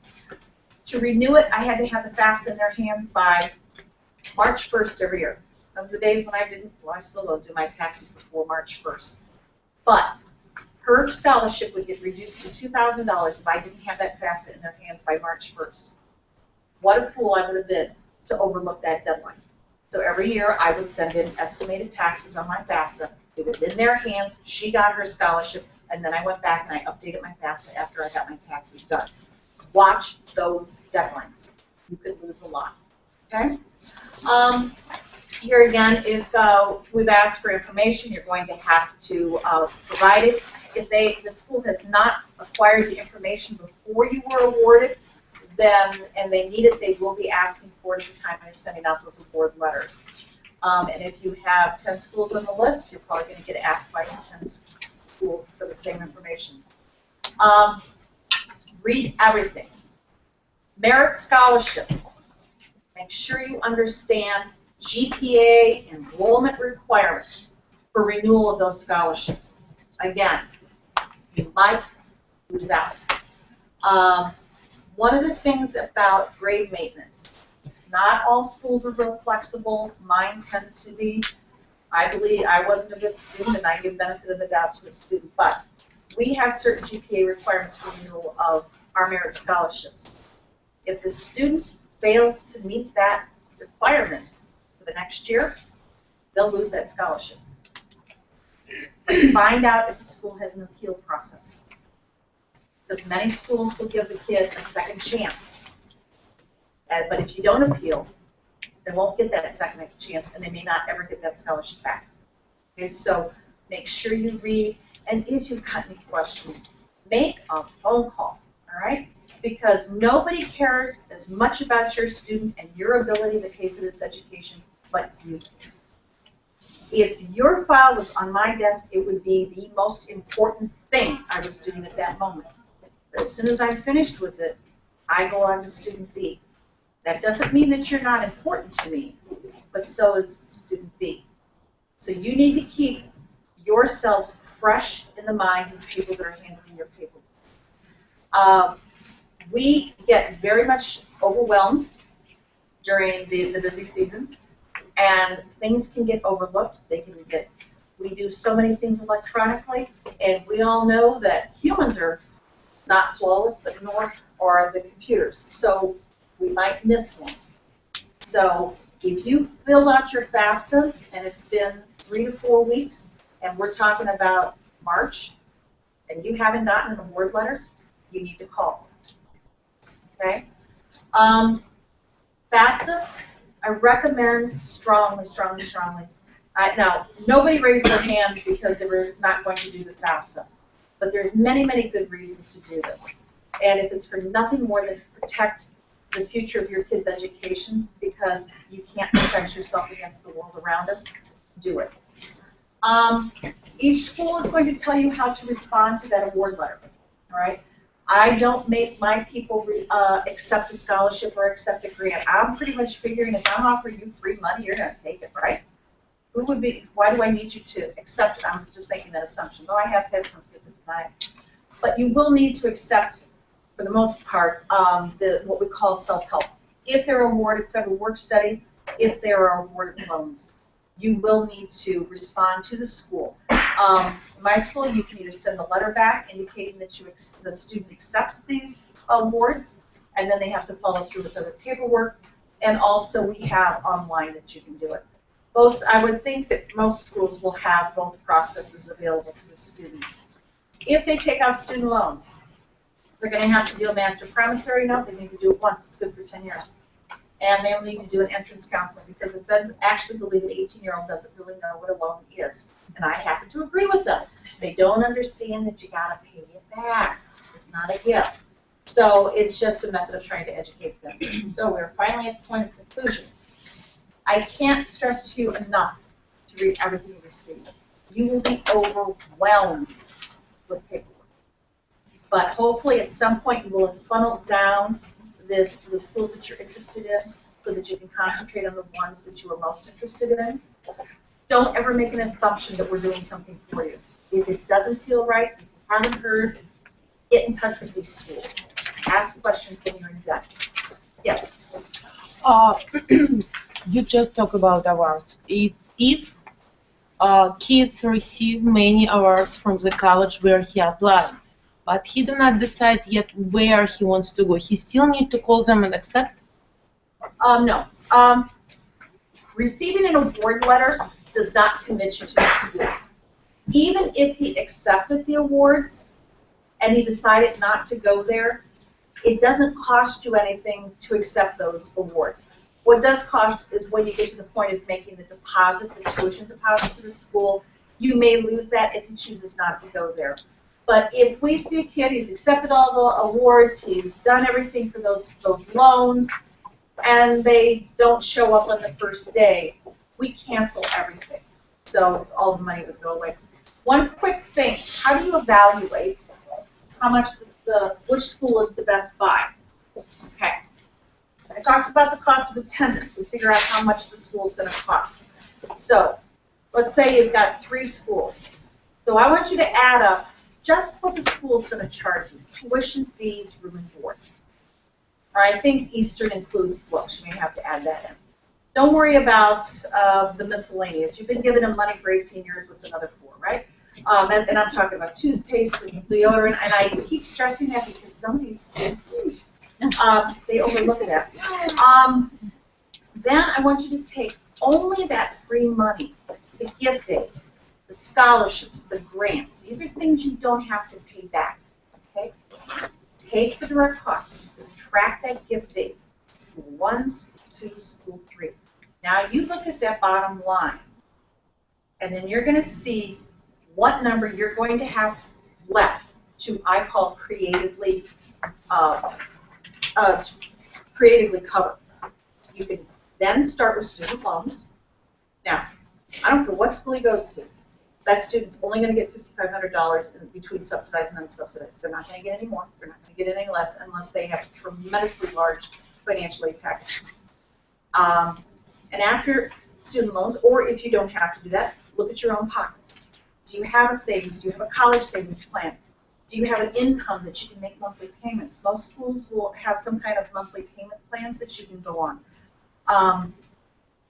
To renew it, I had to have the FAFSA in their hands by March 1st every year. Those were the days when I didn't, well, I still don't do my taxes before March 1st. But her scholarship would get reduced to $2,000 if I didn't have that FAFSA in their hands by March 1st. What a fool I would have been to overlook that deadline. So every year I would send in estimated taxes on my FAFSA. It was in their hands, she got her scholarship, and then I went back and I updated my FAFSA after I got my taxes done. Watch those deadlines. You could lose a lot, okay? Here again, if we've asked for information, you're going to have to provide it. If the school has not acquired the information before you were awarded, then, and they need it, they will be asking for it at the time they're sending out those award letters. And if you have 10 schools on the list, you're probably going to get asked by 10 schools for the same information. Read everything. Merit scholarships. Make sure you understand GPA enrollment requirements for renewal of those scholarships. Again, you might lose out. One of the things about grade maintenance, not all schools are real flexible. Mine tends to be. I believe I wasn't a good student and I give benefit of the doubt to a student, but we have certain GPA requirements for renewal of our merit scholarships. If the student fails to meet that requirement for the next year, they'll lose that scholarship. Find out if the school has an appeal process. Because many schools will give the kid a second chance. But if you don't appeal, they won't get that second chance and they may not ever get that scholarship back. Okay, so make sure you read, and if you've got any questions, make a phone call, all right? Because nobody cares as much about your student and your ability to pay for this education but you. If your file was on my desk, it would be the most important thing I was doing at that moment. But as soon as I'm finished with it, I go on to student B. That doesn't mean that you're not important to me, but so is student B. So you need to keep yourselves fresh in the minds of the people that are handling your paperwork. We get very much overwhelmed during the busy season, and things can get overlooked. We do so many things electronically, and we all know that humans are not flawless, but nor are the computers. So we might miss one. So if you fill out your FAFSA and it's been 3 to 4 weeks, and we're talking about March, and you haven't gotten an award letter, you need to call. Okay? FAFSA, I recommend strongly. Now, nobody raised their hand because they were not going to do the FAFSA, but there's many, many good reasons to do this. And if it's for nothing more than to protect the future of your kids' education, because you can't protect yourself against the world around us, do it. Each school is going to tell you how to respond to that award letter, all right? I don't make my people accept a scholarship or accept a grant. I'm pretty much figuring if I'm offering you free money, you're going to take it, right? Why do I need you to accept it? I'm just making that assumption. Though I have had some kids that deny it. But you will need to accept, for the most part, what we call self-help. If they're awarded federal work study, if they are awarded loans, you will need to respond to the school. In my school, you can either send a letter back indicating that the student accepts these awards, and then they have to follow through with other paperwork, and also we have online that you can do it. I would think that most schools will have both processes available to the students. If they take out student loans, they're going to have to do a master promissory note. They need to do it once. It's good for 10 years. And they'll need to do an entrance counseling, because the feds actually believe an 18-year-old doesn't really know what a loan is. And I happen to agree with them. They don't understand that you got to pay it back. It's not a gift. So it's just a method of trying to educate them. So we're finally at the point of conclusion. I can't stress to you enough to read everything you receive. You will be overwhelmed with paperwork. But hopefully at some point you will have funneled down the schools that you're interested in, so that you can concentrate on the ones that you are most interested in. Don't ever make an assumption that we're doing something for you. If it doesn't feel right, if you haven't heard, get in touch with these schools. Ask questions when you're in debt. Yes? You just talk about awards. If kids receive many awards from the college where he applied, but he do not decide yet where he wants to go, he still need to call them and accept? No. Receiving an award letter does not commit you to the school. Even if he accepted the awards and he decided not to go there, it doesn't cost you anything to accept those awards. What does cost is when you get to the point of making the deposit, the tuition deposit to the school, you may lose that if he chooses not to go there. But if we see a kid, he's accepted all the awards, he's done everything for those loans, and they don't show up on the first day, we cancel everything. So all the money would go away. One quick thing, how do you evaluate how much which school is the best buy? Okay. I talked about the cost of attendance. We figure out how much the school is going to cost. So let's say you've got 3 schools. So I want you to add up just what the school is going to charge you, tuition, fees, room and board. Or I think Eastern includes books. You may have to add that in. Don't worry about the miscellaneous. You've been given a money for 18 years. What's another 4, right? And I'm talking about toothpaste and deodorant. And I keep stressing that because some of these kids, they overlook that. Then I want you to take only that free money, the gift aid, the scholarships, the grants. These are things you don't have to pay back. Okay? Take the direct cost. You subtract that gift aid. School 1, school 2, school 3. Now you look at that bottom line, and then you're going to see what number you're going to have left to, I call, creatively cover. You can then start with student loans. Now, I don't care what school he goes to, that student's only going to get $5,500 in between subsidized and unsubsidized. They're not going to get any more. They're not going to get any less unless they have a tremendously large financial aid package. And after student loans, or if you don't have to do that, look at your own pockets. Do you have a savings? Do you have a college savings plan? Do you have an income that you can make monthly payments? Most schools will have some kind of monthly payment plans that you can go on.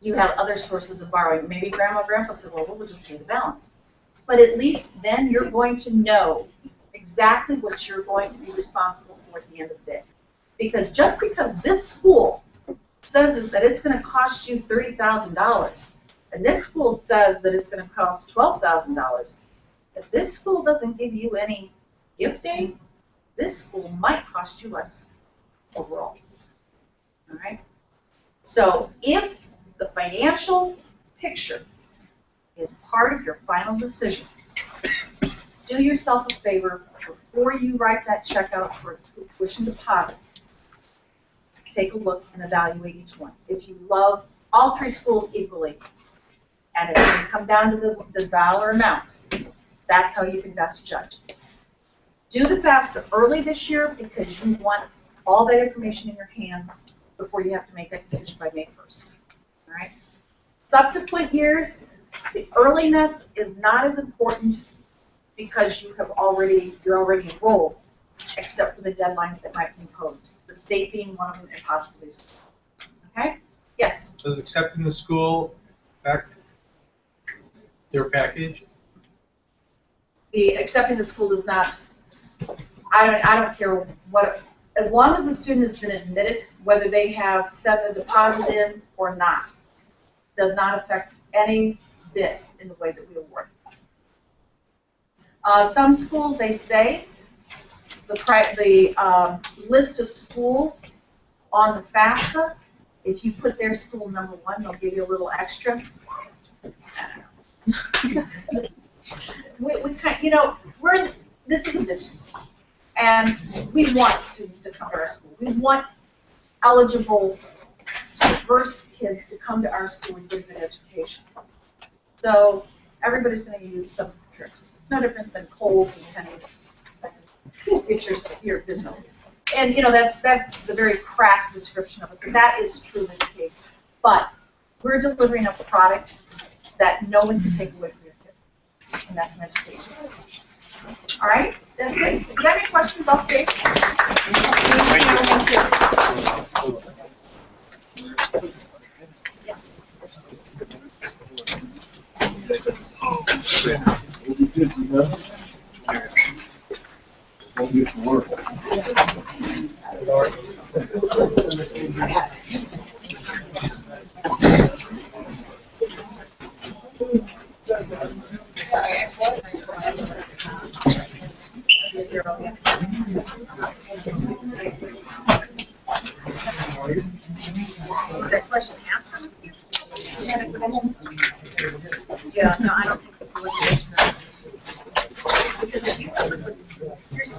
Do you have other sources of borrowing? Maybe grandma or grandpa said, well, we'll just pay the balance. But at least then you're going to know exactly what you're going to be responsible for at the end of the day. Because just because this school says that it's going to cost you $30,000, and this school says that it's going to cost $12,000, if this school doesn't give you any gift aid, this school might cost you less overall. All right? So if the financial picture is part of your final decision, do yourself a favor before you write that check out for a tuition deposit. Take a look and evaluate each one. If you love all 3 schools equally, and it's going to come down to the dollar amount, that's how you can best judge. Do the FAFSA early this year because you want all that information in your hands before you have to make that decision by May 1st. All right? Subsequent years, the earliness is not as important because you're already enrolled, except for the deadlines that might be imposed. The state being one of them, and possibly so. Okay? Yes? Does accepting the school affect their package? The accepting the school does not. I don't care what. As long as the student has been admitted, whether they have set a deposit in or not, does not affect any bit in the way that we award. Some schools, they say, the list of schools on the FAFSA, if you put their school number 1, they'll give you a little extra. we kind, this is a business, and we want students to come to our school. We want eligible, diverse kids to come to our school and get a good education. So everybody's going to use some tricks. It's no different than Kohl's and Penny's. It's your business. And, that's the very crass description of it, but that is truly the case. But we're delivering a product that no one can take away from your kid, and that's an education. All right, that's it. If you have any questions, I'll stay. Was that question asked? Yeah, no, I don't think the coordination. Because if you here's